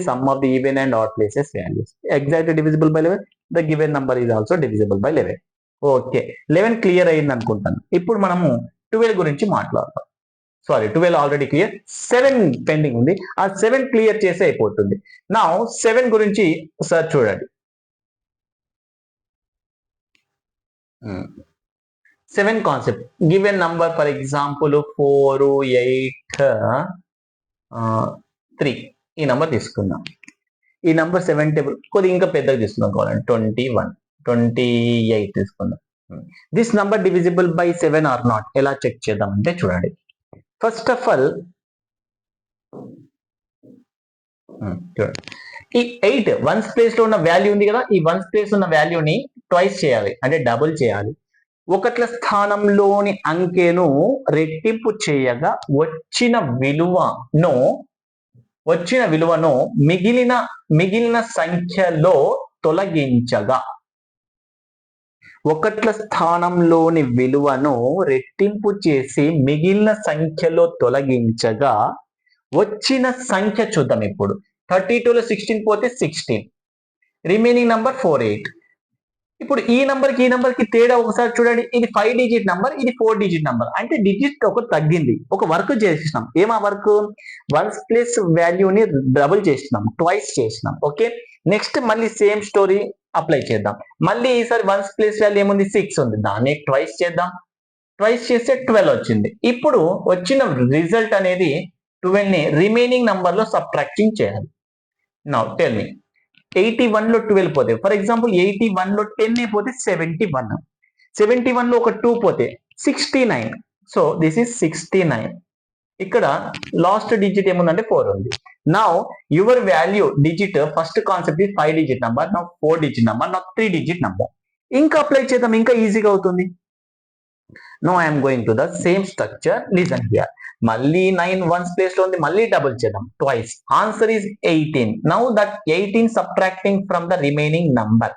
some of the even and odd places values exactly divisible by 11. The given number is also divisible by 11. Okay, 11 clear అయింది అనుకుంటాను. ఇప్పుడు మనము 12 గురించి మాట్లాడతాం. సారీ, 12 ఆల్రెడీ క్లియర్, 7 పెండింగ్ ఉంది. ఆ 7 క్లియర్ చేసి అయిపోతుంది. నా 7 గురించి ఒకసారి చూడండి. 7 concept. Given number for example 4, 8, 3 ఈ నంబర్ తీసుకుందాం. ఈ నంబర్ 7 టేబుల్ కొద్దిగా ఇంకా పెద్దగా తీసుకుందాం కావాలండి. 21, 28 తీసుకుందాం. This number divisible by 7 or not ఎలా చెక్ చేద్దాం అంటే చూడండి. ఫస్ట్ ఆఫ్ ఆల్ చూడండి, ఈ 8 వన్స్ ప్లేస్ లో ఉన్న వాల్యూ ఉంది కదా, ఈ వన్స్ ప్లేస్ ఉన్న వాల్యూని ట్వైస్ చేయాలి, అంటే డబుల్ చేయాలి. ఒకట్ల స్థానంలోని అంకెను రెట్టింపు చేయగా వచ్చిన విలువను మిగిలిన సంఖ్యలో తొలగించగా, ఒకట్ల స్థానంలోని విలువను రెట్టింపు చేసి మిగిలిన సంఖ్యలో తొలగించగా వచ్చిన సంఖ్య చూద్దాం. ఇప్పుడు 32లో 16 పోతే 16, రిమైనింగ్ నంబర్ 48. ఇప్పుడు ఈ నంబర్కి తేడా ఒకసారి చూడండి. ఇది 5 డిజిట్ నంబర్, ఇది 4 డిజిట్ నంబర్, అంటే డిజిట్ ఒక తగ్గింది. ఒక వర్క్ చేసినాం. ఏమా వర్క్? వన్స్ ప్లేస్ వాల్యూని డబుల్ చేసినాం, ట్వైస్ చేసినాం. ఓకే, నెక్స్ట్ మళ్ళీ సేమ్ స్టోరీ అప్లై చేద్దాం. మళ్ళీ ఈసారి వన్స్ ప్లేస్ వాల్యూ ఏముంది? 6 ఉంది, దాన్ని ట్వైస్ చేద్దాం. ట్వైస్ చేస్తే 12 వచ్చింది. ఇప్పుడు వచ్చిన రిజల్ట్ అనేది 12 ని రిమైనింగ్ నంబర్ లో సబ్ట్రాక్టింగ్ చేయాలి. నౌ టెల్ మీ, 81 లో 12 పోతే, ఫర్ ఎగ్జాంపుల్ 81 లో 10 పోతే 71, 71 లో ఒక 2 పోతే 69. So this is 69. ఇక్కడ లాస్ట్ డిజిట్ ఏముందంటే 4 ఉంది. Now your value digit, first concept is 5 digit number, now 4 digit number, now 3 digit number. ఇంకా అప్లై చేద్దాం, ఇంకా ఈజీగా అవుతుంది. Now I'm going to the same structure, listen here. మళ్ళీ 9 వన్స్ ప్లేస్ లో ఉంది, మళ్ళీ డబుల్ చేద్దాం, twice. Answer is 18. Now that 18 subtracting from the remaining number.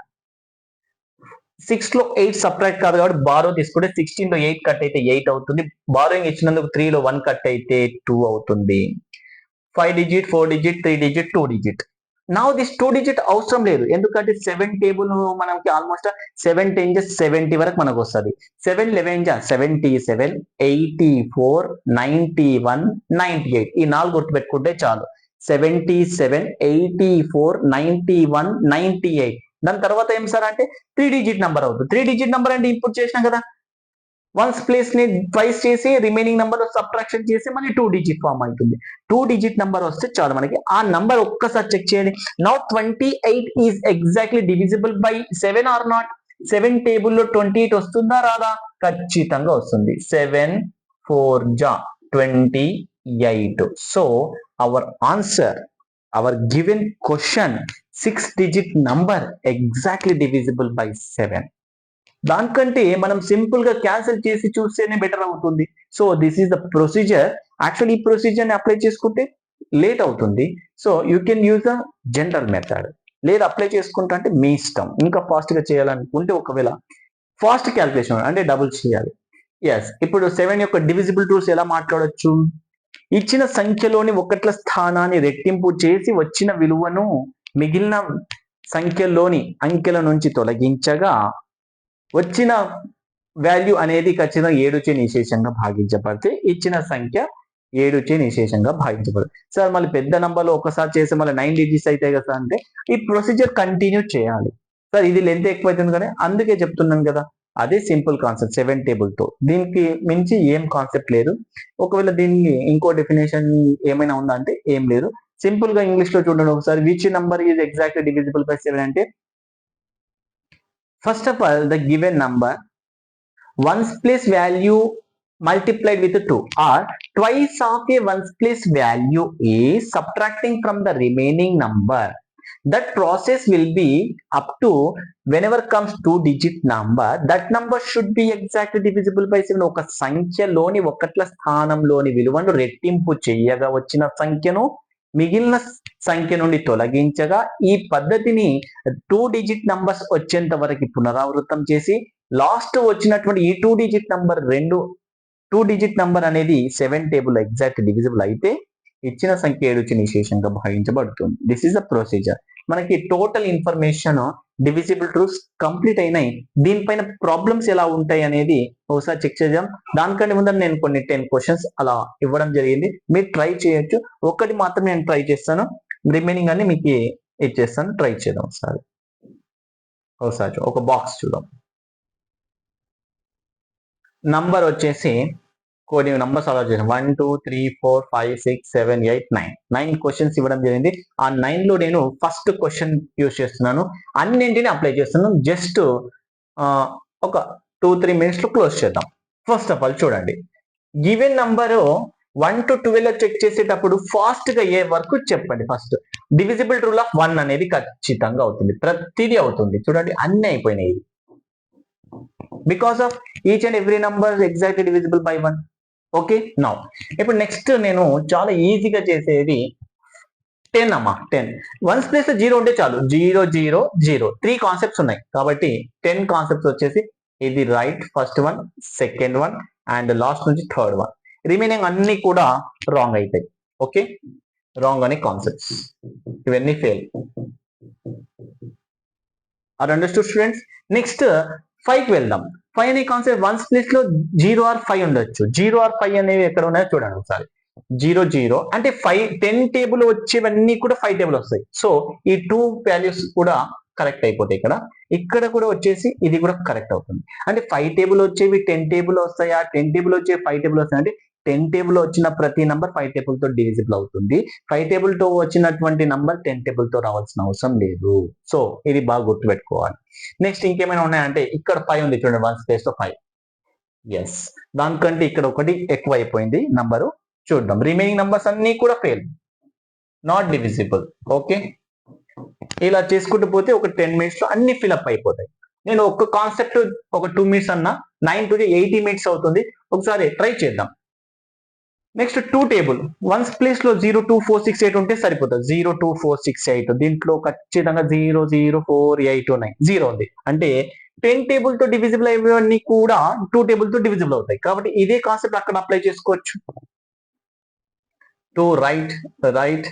6 లో 8 సబ్ట్రాక్ట్ కాదు కాబట్టి బారో తీసుకుంటే 16 లో 8 కట్ అయితే 8 అవుతుంది. బారోయింగ్ ఇచ్చినందుకు 3 లో 1 కట్ అయితే 2 అవుతుంది. 5 digit, 4 digit, 3 digit, 2 digit. Now this 2 digit అవసరం లేదు, ఎందుకంటే 7 టేబుల్ మనకి ఆల్మోస్ట్ 7 10 70 వరకు మనకు వస్తుంది. 7 11 77, 84, 91, 98, ఈ 4 గుర్తుపెట్టుకుంటే చాలు. 77, 84, 91, 98. దాని తర్వాత ఏం సార్ అంటే 3 డిజిట్ నంబర్ అవుతుంది. 3 డిజిట్ నంబర్ అంటే ఇన్పుట్ చేసినాం కదా, వన్స్ ప్లేస్ ని ట్వైస్ చేసి రిమైనింగ్ నంబర్ సబ్ట్రాక్షన్ చేసి మళ్ళీ 2 డిజిట్ ఫామ్ అవుతుంది. 2 డిజిట్ నంబర్ వస్తే చాలు మనకి. ఆ నంబర్ ఒక్కసారి చెక్ చేయండి. Now 28 is exactly divisible by 7 or not? 7 టేబుల్లో 28 వస్తుందా రాదా? ఖచ్చితంగా వస్తుంది. 7 4 జా 28. So our answer, our given question, 6 digit number exactly divisible by 7. దానికంటే మనం సింపుల్ గా క్యాన్సిల్ చేసి చూస్తేనే బెటర్ అవుతుంది. So this is the procedure. Actually ఈ ప్రొసీజర్ ని అప్లై చేసుకుంటే లేట్ అవుతుంది. So you can use the general method, లేదా అప్లై చేసుకుంటా అంటే మీ ఇష్టం. ఇంకా ఫాస్ట్ గా చేయాలనుకుంటే ఒకవేళ ఫాస్ట్ క్యాల్కులేషన్ అంటే డబుల్ చేయాలి. ఎస్, ఇప్పుడు 7 యొక్క డివిజిబుల్ టూల్స్ ఎలా మాట్లాడొచ్చు? ఇచ్చిన సంఖ్యలోని ఒకట్ల స్థానాన్ని రెట్టింపు చేసి వచ్చిన విలువను మిగిలిన సంఖ్యలోని అంకెల నుంచి తొలగించగా వచ్చిన వాల్యూ అనేది ఖచ్చితంగా 7చే నిశేషంగా భాగించబడితే ఇచ్చిన సంఖ్య 7చే నిశేషంగా భాగించబడుతుంది. సార్ మళ్ళీ పెద్ద నంబర్లో ఒకసారి చేస్తే మళ్ళీ 9 డిజిట్స్ అవుతాయి కదా అంటే ఈ ప్రొసీజర్ కంటిన్యూ చేయాలి. సార్ ఇది లెంత్ ఎక్కువైతుంది కానీ అందుకే చెప్తున్నాను కదా, అదే సింపుల్ కాన్సెప్ట్ 7 టేబుల్ తో. దీనికి మించి ఏం కాన్సెప్ట్ లేదు. ఒకవేళ దీన్ని ఇంకో డెఫినేషన్ ఏమైనా ఉందా అంటే ఏం లేదు. సింపుల్ గా ఇంగ్లీష్ లో చూడండి ఒకసారి. Which number is exactly divisible by 7 అంటే, first of all the given number ones place value multiplied with 2 or twice of a ones place value is subtracting from the remaining number. That process will be up to whenever comes 2 digit number, that number should be exactly divisible by 7. ఒక సంఖ్యలోని ఒకట్ల స్థానంలోని విలువను రెట్టింపు చేయగా వచ్చిన సంఖ్యను మిగిలిన సంఖ్య నుండి తొలగించగా ఈ పద్ధతిని 2 డిజిట్ నంబర్స్ వచ్చేంత వరకు పునరావృతం చేసి లాస్ట్ వచ్చినటువంటి ఈ 2 డిజిట్ నంబర్ 2 డిజిట్ నంబర్ అనేది 7 టేబుల్ ఎగ్జాక్ట్ డివిజిబుల్ అయితే ఇచ్చిన సంఖ్య 7చే నిశేషంగా భాగించబడుతుంది. This is the procedure. మనకి total information divisible truths complete అయినాయి. దీనిపైన ప్రాబ్లమ్స్ ఎలా ఉంటాయి అనేది ఒకసారి చెక్ చేద్దాం. దానికంటే ముందు నేను కొన్ని 10 క్వశ్చన్స్ అలా ఇవ్వడం జరిగింది, మీరు ట్రై చేయొచ్చు. ఒకటి మాత్రం నేను ట్రై చేస్తాను, రిమైనింగ్ అన్ని మీకు ఇచ్చేస్తాను. ట్రై చేద్దాం ఒకసారి ఒక బాక్స్ చూద్దాం. నంబర్ వచ్చేసి కొన్ని నంబర్స్ అలా చేసాం. 1 2 3 4 5 6 7 8 9 క్వశ్చన్స్ ఇవ్వడం జరిగింది. ఆ 9 లో నేను ఫస్ట్ క్వశ్చన్ యూజ్ చేస్తున్నాను, అన్నింటిని అప్లై చేస్తున్నాను. జస్ట్ ఒక 2-3 మినిట్స్ లో క్లోజ్ చేద్దాం. ఫస్ట్ ఆఫ్ ఆల్ చూడండి, గివెన్ నంబరు 1 to 12 చెక్ చేసేటప్పుడు ఫాస్ట్ గా ఏ వరకు చెప్పండి. ఫస్ట్ డివిజిబుల్ రూల్ ఆఫ్ 1 అనేది ఖచ్చితంగా అవుతుంది, ప్రతిదీ అవుతుంది. చూడండి అన్ని అయిపోయినాయి because of each and every number exactly divisible by 1. Okay, now ఇప్పుడు నెక్స్ట్ నేను చాలా ఈజీగా చేసేది 10 అమ్మా. 10 వన్స్ ప్లేస్ లో 0 ఉంటే చాలు. 0 0 0 3 కాన్సెప్ట్స్ ఉన్నాయి కాబట్టి 10 కాన్సెప్ట్స్ వచ్చేసి ఇది right, first one, second one and last నుంచి థర్డ్ వన్. రిమైనింగ్ అన్ని కూడా రాంగ్ అయితాయి. ఓకే, రాంగ్ అనే కాన్సెప్ట్స్ ఇవన్నీ fail. Are understood students? Next 5 కి వెళ్దాం. 5 అనే కాన్సెప్ట్ వన్స్ ప్లేస్ లో 0 ఆర్ 5 ఉండొచ్చు. 0 ఆర్ 5 అనేవి ఎక్కడ ఉన్నాయో చూడండి ఒకసారి. 0 0 అంటే 5 10 టేబుల్ వచ్చేవన్నీ కూడా 5 టేబుల్ వస్తాయి. సో ఈ 2 వాల్యూస్ కూడా కరెక్ట్ అయిపోతాయి. ఇక్కడ కూడా వచ్చేసి ఇది కూడా కరెక్ట్ అవుతుంది. అంటే 5 టేబుల్ వచ్చేవి 10 టేబుల్ వస్తాయా, 10 టేబుల్ వచ్చేవి 5 టేబుల్ వస్తాయి. అంటే 10 టేబుల్ వచ్చిన ప్రతి నంబర్ 5 టేబుల్ తో డివిజిబుల్ అవుతుంది. 5 టేబుల్ తో వచ్చినటువంటి నంబర్ 10 టేబుల్ తో రావాల్సిన అవసరం లేదు. సో ఇది బాగా గుర్తుపెట్టుకోవాలి. నెక్స్ట్ ఇంకేమైనా ఉన్నాయంటే ఇక్కడ 5 ఉంది చూడండి, వన్స్ ప్లేస్ లో 5. ఎస్, దానికంటే ఇక్కడ ఒకటి ఎక్కువ అయిపోయింది నంబరు. చూద్దాం, రిమైనింగ్ నంబర్స్ అన్ని కూడా ఫెయిల్, నాట్ డివిజిబుల్. ఓకే, ఇలా చేసుకుంటూ పోతే ఒక 10 మినిట్స్ లో అన్ని ఫిల్అప్ అయిపోతాయి. నేను ఒక కాన్సెప్ట్ ఒక 2 మినిట్స్ అన్నా 9 to 80 మినిట్స్ అవుతుంది. ఒకసారి ట్రై చేద్దాం. నెక్స్ట్ 2 టేబుల్ వన్స్ ప్లేస్ లో 0 2 4 6 8 ఉంటే సరిపోతుంది. 0 2 4 6 8 దీంట్లో ఖచ్చితంగా 0 0 4 8 9 0 ఉంది. అంటే 10 టేబుల్ తో డివిజిబుల్ అయ్యేవన్నీ కూడా 2 టేబుల్ తో డివిజిబుల్ అవుతాయి. కాబట్టి ఇదే కాన్సెప్ట్ అక్కడ అప్లై చేసుకోవచ్చు. 2 right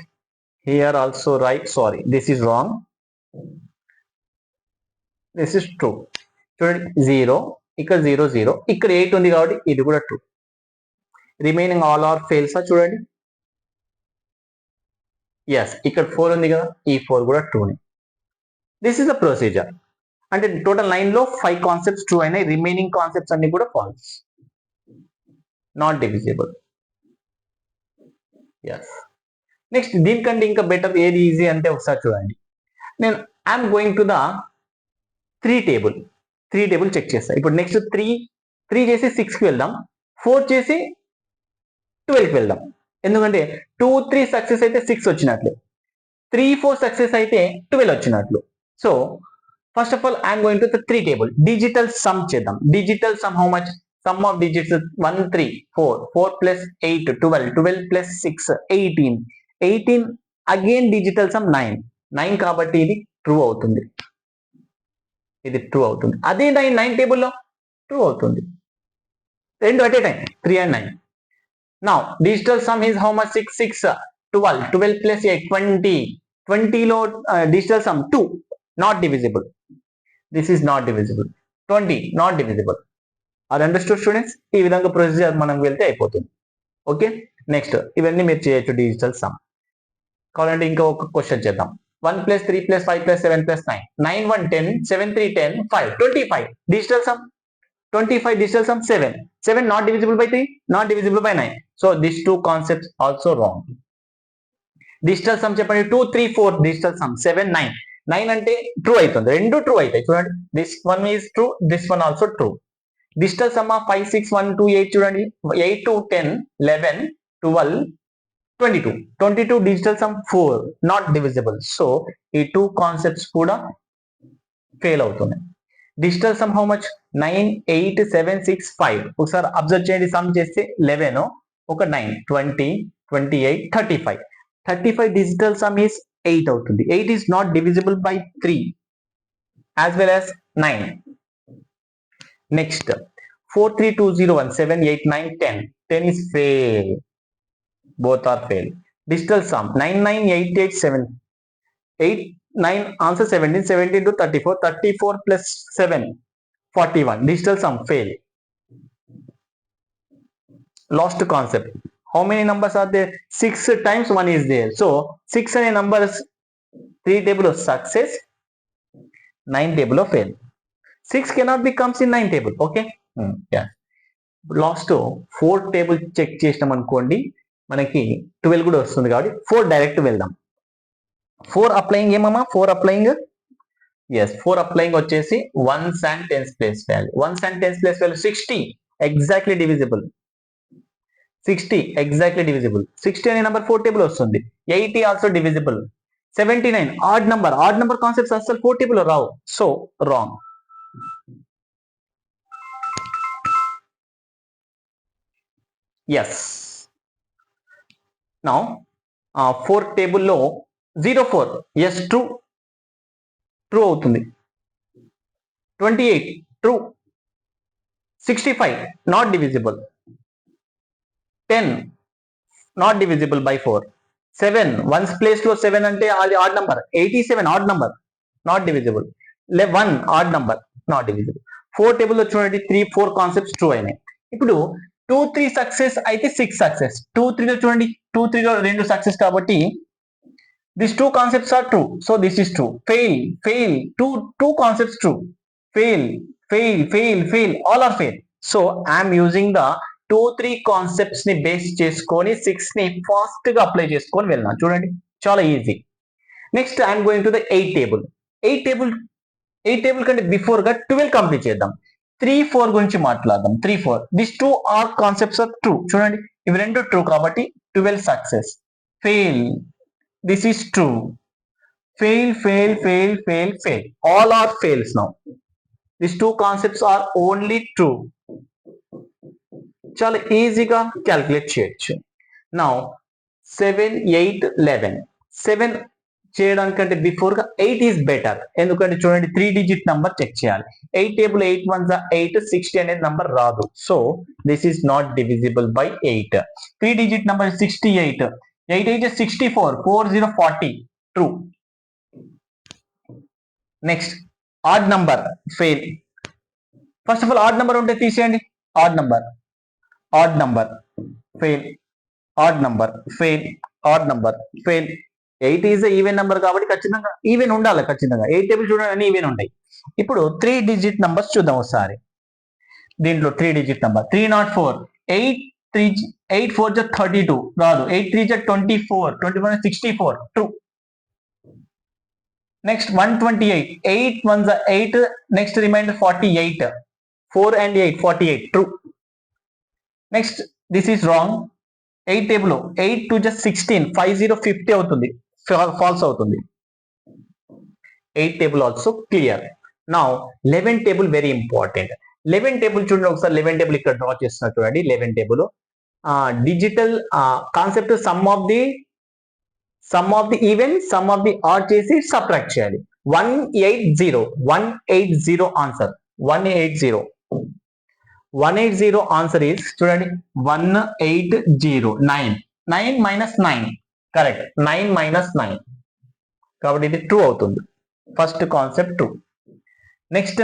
here also right, sorry this is wrong, this is true. చూడండి 0 ఇక్కడ 0 0 ఇక్కడ 8 ఉంది కాబట్టి ఇది కూడా true. Remaining all are fails. చూడండి ఎస్, ఇక్కడ 4 ఉంది కదా, ఈ 4 కూడా ట్రూనే. This is the procedure. అంటే టోటల్ 9 లో 5 కాన్సెప్ట్స్ ట్రూ అయినాయి, రిమైనింగ్ కాన్సెప్ట్స్ అన్ని కూడా false, not divisible. Yes, next దీనికంటే ఇంకా బెటర్ ఏది ఈజీ అంటే ఒకసారి చూడండి. నేను I'm going to the 3 table check చేస్తా. ఇప్పుడు నెక్స్ట్ 3 చేసి 6 కి వెళ్దాం, 4 చేసి 12కి వెళ్దాం. ఎందుకంటే 2 3 సక్సెస్ అయితే 6 వచ్చినట్లు, 3 4 సక్సెస్ అయితే 12 వచ్చినట్లు. So first of all I'm going to the 3 table. Digital sum చేద్దాం. Digital sum how much? Sum of digits 1 3 4 4 plus 8 12 12 plus 6 18 18 again digital sum 9 కాబట్టి ఇది ట్రూ అవుతుంది. ఇది ట్రూ అవుతుంది. అదే 9 టేబుల్లో ట్రూ అవుతుంది. రెండు at a time 3 and 9. Now digital sum is how much? 6 6 12 12 plus 8 20 20 లో digital sum 2 not divisible. This is not divisible. 20 not divisible. Are understood students? ఈ విధంగా ప్రొసీజర్ మనం వెళ్తే అయిపోతుంది. ఓకే, నెక్స్ట్ ఇవన్నీ మీరు చేయొచ్చు డిజిటల్ సమ్. కావాలంటే ఇంకా ఒక క్వశ్చన్ చేద్దాం. 1 plus 3 plus 5 plus 7 plus 9 9 1 10 7 3 10 5 25 digital sum 25 digital sum 7 7 not divisible by 3 not divisible by 9. So these two concepts also wrong. Digital sum చెప్పండి 2 3 4 digital sum 7 9 9 అంటే ట్రూ అవుతుంది, రెండు ట్రూ అవుతాయి. చూడండి this one is true, this one also true. Digital sum of 5 6 1 2 8 చూడండి 8 2 10 11 12 22 22 digital sum 4 not divisible. So ఈ two concepts కూడా fail అవుతున్నాయి. Digital sum how much? 9 8 7 6 5. ఒకసారి అబ్జర్వ్ చేయండి, సమ్ చేస్తే 11 ఒక 9 20 28 35 35 డిజిటల్ సమ్ ఈస్ 8 అవుతుంది. 8 is not divisible by 3 as well as 9. Next 4 3 2 0 1 7 8 9 10 10 is fail, both are fail. Digital sum 9 9 8 8 7 8 9 answer 17 17 to 34 34 plus 7 41 digital sum fail. Lost concept. How many numbers are there? 6 times 1 is there. So 6 అనే numbers 3 table of success, 9 table of fail. 6 cannot be comes in 9 table. Okay, yeah. Last 4 table check చేసినాం అనుకోండి, మనకి 12 కూడా వస్తుంది. కాబట్టి 4 direct వెళ్దాం. 4 applying ఏమమ్మా? 4 applying, yes 4 applying వచ్చేసి 1s and 10s place value. 1s and 10s place value 60 exactly divisible. 60 exactly divisible. 60 అనే నెంబర్ 4 టేబుల్ వస్తుంది. 80 also divisible. 79 odd number concepts అసలు 4 టేబుల్ రావు. So wrong. ఎస్. నౌ 4 టేబుల్లో 04 yes true అవుతుంది. 28 true. 65 not divisible. 10 not divisible by 4. 7 ones place లో 7 అంటే అది odd number. 87 odd number not divisible. 1 add number not divisible. 4 table లో చూడండి 3, 4 concepts true అయినాయి. ఇప్పుడు 2, 3 సక్సెస్ అయితే 6 సక్సెస్. 2, 3 లో చూడండి 2, 3 లో 2 సక్సెస్ కాబట్టి these 2 concepts are true, so this is true. Fail. Two concepts true. Fail, all are fail. So I am using the 2, 3 concepts ని బేస్ చేసుకొని 6 ని ఫాస్ట్ గా అప్లై చేసుకొని వెళ్ళినా. చూడండి చాలా easy. Next I'm going to the 8 table. 8 table కంటే before గా 12 కంప్లీట్ చేద్దాం. 3, 4 గురించి మాట్లాడదాం. 3, 4 this 2 are concepts are true. చూడండి ఇవి రెండు ట్రూ కాబట్టి 12 success. Fail, this is true. Fail. All are fails now. These 2 concepts are only true. చాలా ఈజీగా క్యాల్కులేట్ చేయొచ్చు. నౌ 7, 8, 11. 7 చేయడానికంటే బిఫోర్ గా 8 ఈజ్ బెటర్. ఎందుకంటే చూడండి 3 డిజిట్ నంబర్ చెక్ చేయాలి. 8 టేబుల్ 8 1 8, 60 అనేది నంబర్ రాదు. So this is not divisible by 8. 3 digit number 68. 8 8 is 64. 40 40 true. Next odd number fail. First of all odd number ఉంటే తీసేయండి. odd number fail. odd number fail. 8 is a even number కాబట్టి ఖచ్చితంగా even ఉండాలి. ఖచ్చితంగా 8 table చూడండి అన్ని even ఉంటాయి. ఇప్పుడు 3 డిజిట్ నంబర్స్ చూద్దాం ఒకసారి. దీంట్లో 3 డిజిట్ నంబర్ 304. 8 4 is 32 రాదు. 8 3 is 24. 21 is 64 true. Next 128. 8 1 is 8. Next remainder 48. 4 and 8 48 true. Next this is wrong. 8 table 8 2 is 16. 50 50 అవుతుంది. false అవుతుంది. 8 table also clear. Now 11 table very important. 11 table చూడండి ఒకసారి. 11 టేబుల్ ఇక్కడ డ్రా చేస్తున్నా చూడండి. 11 table digital concept some of the even some of the add చేసి subtract చేయాలి. 180 answer. 180 answer is చూడండి 180. 9 minus 9 కరెక్ట్. 9 minus 9 కాబట్టి ఇది ట్రూ అవుతుంది. First concept true. Next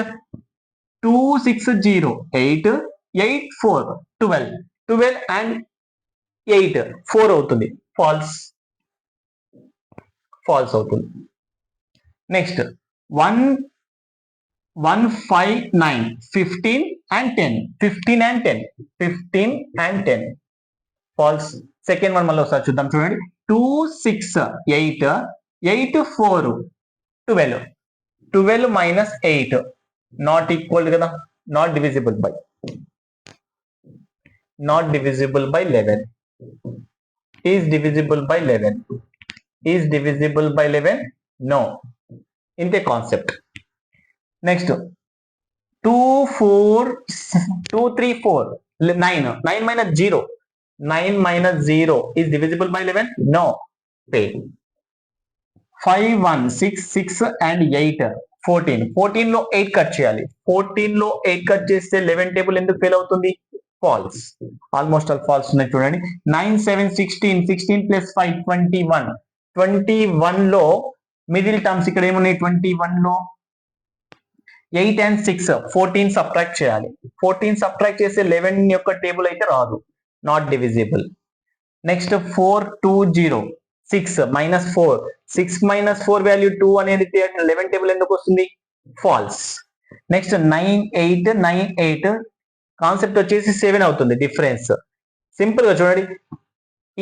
260. 8 8 4 12 and 8 4 అవుతుంది. ఫాల్స్ అవుతుంది. Next 159. 15 and 10 false. Second one మళ్ళీ ఒకసారి చూద్దాం చూడండి. 2 6 8 8 4 12 minus 8 నాట్ ఈక్వల్ కదా. Not divisible by 11. Is divisible by 11 no. ఇంతే concept. Next 2 4 2 3 4 9 minus 0. 9 minus 0 is divisible by 11 no. fail. 5 1 6 6 and 8 14 లో 8 cut చేయాలి. 14 లో 8 కట్ చేస్తే 11 టేబుల్ ఎందుకు ఫెయిల్ అవుతుంది? ఫాల్స్. ఆల్మోస్ట్ ఆల్ ఫాల్స్ ఉన్నాయి చూడండి. 9 7 16 ప్లస్ 5 21 లో మిడిల్ టర్మ్స్ ఇక్కడ ఏమున్నాయి? 21 లో 8 and 6 14 సబ్ట్రాక్ట్ చేయాలి. 14 సబ్ట్రాక్ట్ చేస్తే 11 యొక్క టేబుల్ అయితే రాదు. Not divisible. Next 4 2 0 6 minus 4 6 minus 4 value 2 అనేది 11 టేబుల్ ఎందుకు వస్తుంది? ఫాల్స్. నెక్స్ట్ 9 8 కాన్సెప్ట్ వచ్చేసి 7 అవుతుంది డిఫరెన్స్. సింపుల్ గా చూడండి.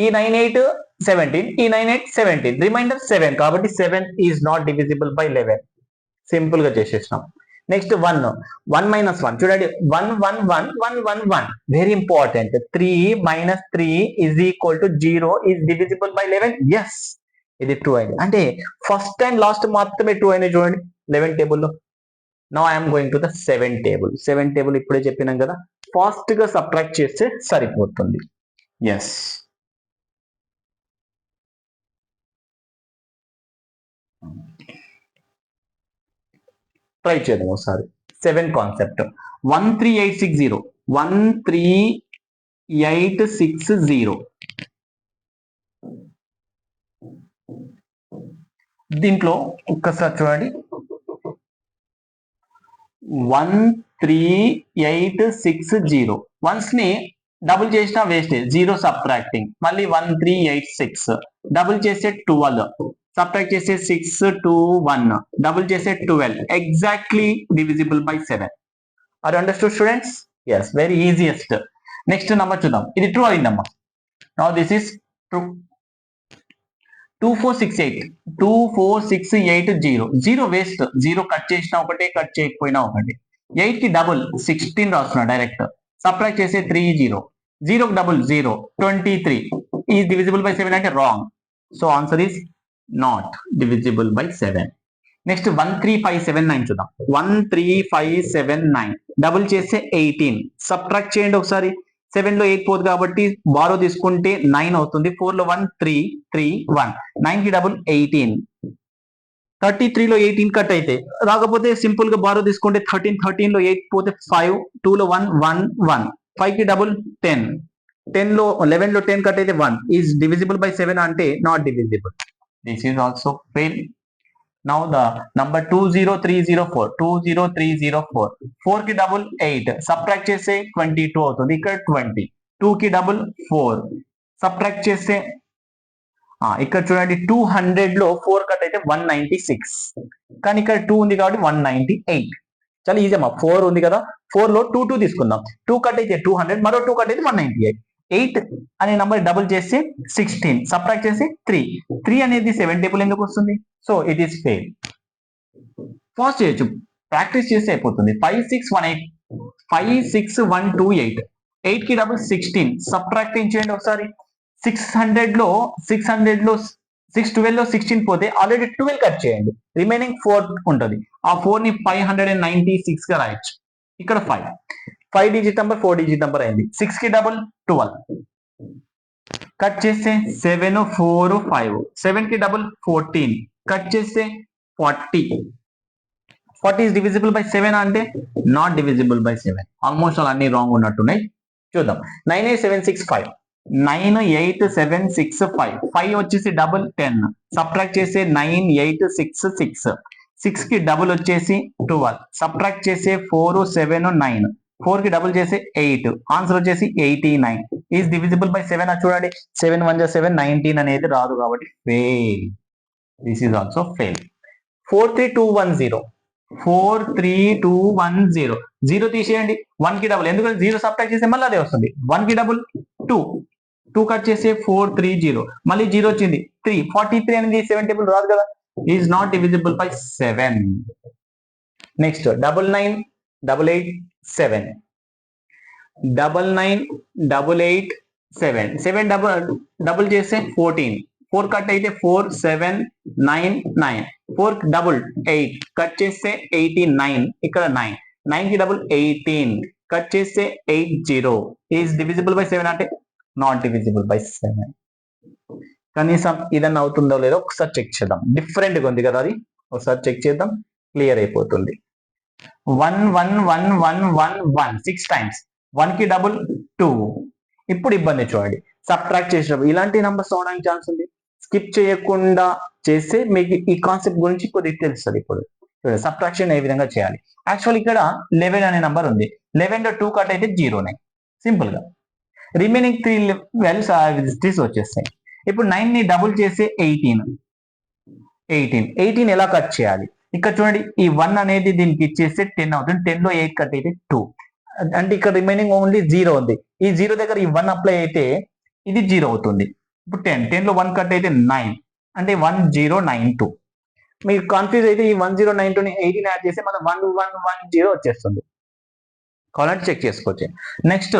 ఈ 9 8 17 ఈ 9 8 17 రిమైండర్ 7 కాబట్టి 7 is not divisible by 11. Simple గా చేసేసినాం. నెక్స్ట్ 1 minus 1 చూడండి 1 very important 3 minus 3 is equal to 0 is divisible by 11 yes ఇది 2 అయింది అంటే ఫస్ట్ అండ్ లాస్ట్ మాత్రమే 2 అయినాయి చూడండి 11 టేబుల్లో now I'm going to the 7 table 7 table ఇప్పుడే చెప్పినాం కదా ఫాస్ట్ గా సబ్ట్రాక్ట్ చేస్తే సరిపోతుంది ఎస్ ట్రై చేద్దాం ఒకసారి 7 కాన్సెప్ట్ 13860 13860 దీంట్లో ఒక్కసారి చూడండి 13860 వన్స్ ని డబుల్ చేసిన వేస్టేజ్ 0 సబ్ట్రాక్టింగ్ మళ్ళీ 1386 డబుల్ చేసే 12 సబ్ట్రాక్ట్ చేసే 6 2 1 డబుల్ చేసే 12 exactly divisible by 7 are understood students yes very easiest next number చూద్దాం ఇది ట్రూ అయిందమ్మా now this is true 2468 0 waste 0 cut చేసినా ఒకటే కట్ చేయకపోయినా ఒకటి 8 కి డబుల్ 16 రాస్తున్నా డైరెక్ట్ సబ్ట్రాక్ట్ చేసే 3 0 0 కి డబుల్ 0 23 ఈ డివిజిబుల్ బై 7 అంటే wrong so answer is not divisible by 7 next 13579 చూద్దాం 13579 డబుల్ చేస్తే 18 సబ్ట్రాక్ట్ చేయండి ఒకసారి 7 లో 8 పోదు కాబట్టి బారో తీసుకుంటే 9 అవుతుంది 4 లో 1 3 3 1 9 కి డబుల్ 18 33 లో 18 కట్ అయితే రాకపోతే సింపుల్ గా బారో తీసుకుంటే 13 లో 8 పోతే 5 2 లో 1 1 1 5 కి డబుల్ 10 లో 11 లో 10 కట్ అయితే 1 ఈజ్ డివిజిబుల్ బై 7 అంటే not divisible this is also fail now the number 20304 4 కి డబుల్ 8 సబ్ట్రాక్ట్ చేస్తే 22 అవుతుంది ఇక్కడ 20 2 కి డబుల్ 4 సబ్ట్రాక్ట్ చేస్తే ఇక్కడ చూడండి 200 లో 4 కట్ అయితే 196 కానీ ఇక్కడ 2 ఉంది కాబట్టి 198 చాలా ఈజీ అమ్మా 4 ఉంది కదా 4 లో 2 తీసుకుందాం 2 కట్ అయితే 200 మరో 2 కట్ అయితే 198 8 అనే నంబర్ డబుల్ చేస్తే 16 సబ్ట్రాక్ట్ చేసి 3 అనేది 7 టేబుల్ ఎందుకు వస్తుంది so it is fail fast చేయొచ్చు ప్రాక్టీస్ చేస్తే అయిపోతుంది 56128 8 కి డబుల్ 16 సబ్ట్రాక్ట్ చేయండి ఒకసారి 600 లో 612 లో 16 పోతే ఆల్రెడీ 12 కట్ చేయండి రిమైనింగ్ 4 ఉంటుంది ఆ 4 ని 596 గా రాయొచ్చు ఇక్కడ 5 డిజిట్ నంబర్ 4 డిజిట్ నంబర్ అయింది 6 కి డబుల్ 12 కట్ చేస్తే 7 4 5 7 కి డబుల్ 14 కట్ చేస్తే 40 ఈస్ డివిజిబుల్ బై 7 అంటే నాట్ డివిజిబుల్ బై 7 ఆల్మోస్ట్ అన్ని రాంగ్ ఉన్నట్టున్నాయి చూద్దాం 98765 5 వచ్చేసి డబుల్ 10 సబ్ట్రాక్ట్ చేసే 9866 6 కి డబుల్ వచ్చేసి 12 సబ్ట్రాక్ట్ చేసే 4 7 9 4 కి డబుల్ చేసే 8 ఆన్సర్ వచ్చేసి 89 ఈజ్ డివిజిబుల్ బై 7 చూడండి 7 1 7 19 అనేది రాదు కాబట్టి fail this is also fail 43210 0 తీసేయండి 1 కి డబుల్ ఎందుకంటే 0 సబ్ట్రాక్ట్ చేస్తే మళ్ళీ అదే వస్తుంది 1 కి డబుల్ 2 కట్ చేస్తే 430 మళ్ళీ 0 వచ్చింది 43 అనేది 7 టేబుల్ రాదు కదా is not divisible by 7 next 7 double చేస్తే 4 కట్ అయితే 4 7 9 9 4 డబుల్ 8 కట్ చేస్తే 89 ఇక్కడ 9 కి డబుల్ 18 కట్ చేస్తే 80 ఈజ్ డివిజిబుల్ బై 7 అంటే నాట్ డివిజిబుల్ బై 7 కనీసం ఇదన్నా అవుతుందో లేదో ఒకసారి చెక్ చేద్దాం డిఫరెంట్ గా ఉంది కదా అది ఒకసారి చెక్ చేద్దాం క్లియర్ అయిపోతుంది 1 6 టైమ్స్ 1 కి డబుల్ 2 ఇప్పుడు ఇబ్బంది చూడండి సబ్ట్రాక్ట్ చేసినప్పుడు ఇలాంటి నంబర్స్ అవడానికి ఛాన్స్ ఉంది స్కిప్ చేయకుండా చేస్తే మీకు ఈ కాన్సెప్ట్ గురించి కొద్దిగా తెలుస్తుంది ఇప్పుడు సబ్ట్రాక్షన్ ఏ విధంగా చేయాలి యాక్చువల్ ఇక్కడ 11 అనే నంబర్ ఉంది 11 లో 2 కట్ అయితే 0 సింపుల్ గా రిమైనింగ్ 3 వాల్యూస్ వచ్చేస్తాయి ఇప్పుడు 9 ని డబుల్ చేస్తే 18 ఎలా కట్ చేయాలి ఇక్కడ చూడండి ఈ 1 అనేది దీనికి ఇచ్చేస్తే 10 అవుతుంది 10 లో 8 కట్ అయితే 2 అంటే ఇక్కడ రిమైనింగ్ ఓన్లీ 0 ఉంది ఈ 0 దగ్గర ఈ 1 అప్లై అయితే ఇది 0 అవుతుంది ఇప్పుడు 10 లో 1 కట్ అయితే 9 అంటే 1092 మీకు కన్ఫ్యూజ్ అయితే ఈ 1092ని 18 యాడ్ చేస్తే మన 1110 వచ్చేస్తుంది. కావాలంటే చెక్ చేసుకోవచ్చు. Next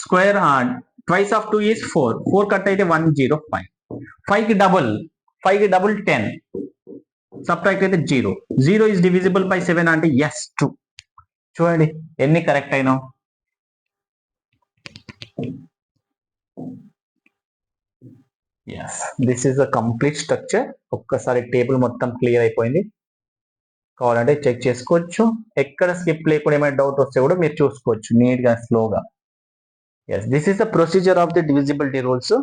square twice of 2 is 4. 4 cut అయితే 105. 5 కి డబుల్ 10. సబ్ట్రాక్ట్ అయితే 0. 0 ఈజ్ డివిజిబుల్ బై 7 అంటే ఎస్ 2. చూడండి ఎన్ని కరెక్ట్ అయినా. This is the complete structure. ఒక్కసారి టేబుల్ మొత్తం క్లియర్ అయిపోయింది. కావాలంటే చెక్ చేసుకోవచ్చు. ఎక్కడ స్కిప్ లేకుండా ఏమైనా డౌట్ వస్తే కూడా మీరు చూసుకోవచ్చు నీట్ గా స్లోగా. This is the procedure of the divisibility rules.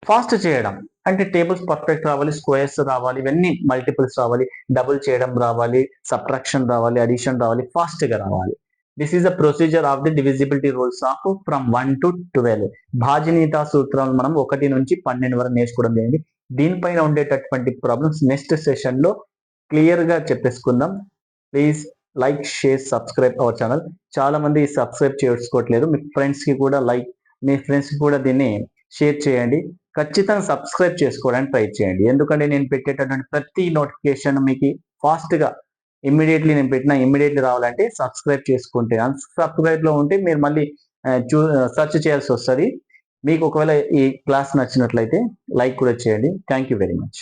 Fast చేయడం అంటే టేబుల్స్ పర్ఫెక్ట్ రావాలి, స్క్వేర్స్ రావాలి, ఇవన్నీ మల్టిపుల్స్ రావాలి, డబుల్ చేయడం రావాలి, సబ్ట్రాక్షన్ రావాలి, అడిషన్ రావాలి, ఫాస్ట్ గా రావాలి. This is the procedure of the divisibility rules of from 1 to 12. భాజనీయతా సూత్రాలు మనం 1 నుంచి 12 వరకు నేర్చుకోవడం జరిగింది. దీనిపైన ఉండేటటువంటి ప్రాబ్లమ్స్ నెక్స్ట్ సెషన్ లో క్లియర్ గా చెప్పేసుకుందాం. Please like, share, subscribe our channel. చాలా మంది సబ్స్క్రైబ్ చేసుకోవట్లేదు. మీ ఫ్రెండ్స్ కి కూడా మీ ఫ్రెండ్స్ కి కూడా దీన్ని షేర్ చేయండి. ఖచ్చితంగా సబ్స్క్రైబ్ చేసుకోవడానికి ట్రై చేయండి. ఎందుకంటే నేను పెట్టేటటువంటి ప్రతి నోటిఫికేషన్ మీకు ఫాస్ట్ గా ఇమ్మీడియట్లీ నేను పెట్టిన ఇమ్మీడియట్లీ రావాలంటే సబ్స్క్రైబ్ చేసుకుంటే, అన్సబ్స్క్రైబ్ లో ఉంటే మీరు మళ్ళీ సెర్చ్ చేయాల్సి వస్తుంది. మీకు ఒకవేళ ఈ క్లాస్ నచ్చినట్లయితే లైక్ కూడా చేయండి. Thank you very much.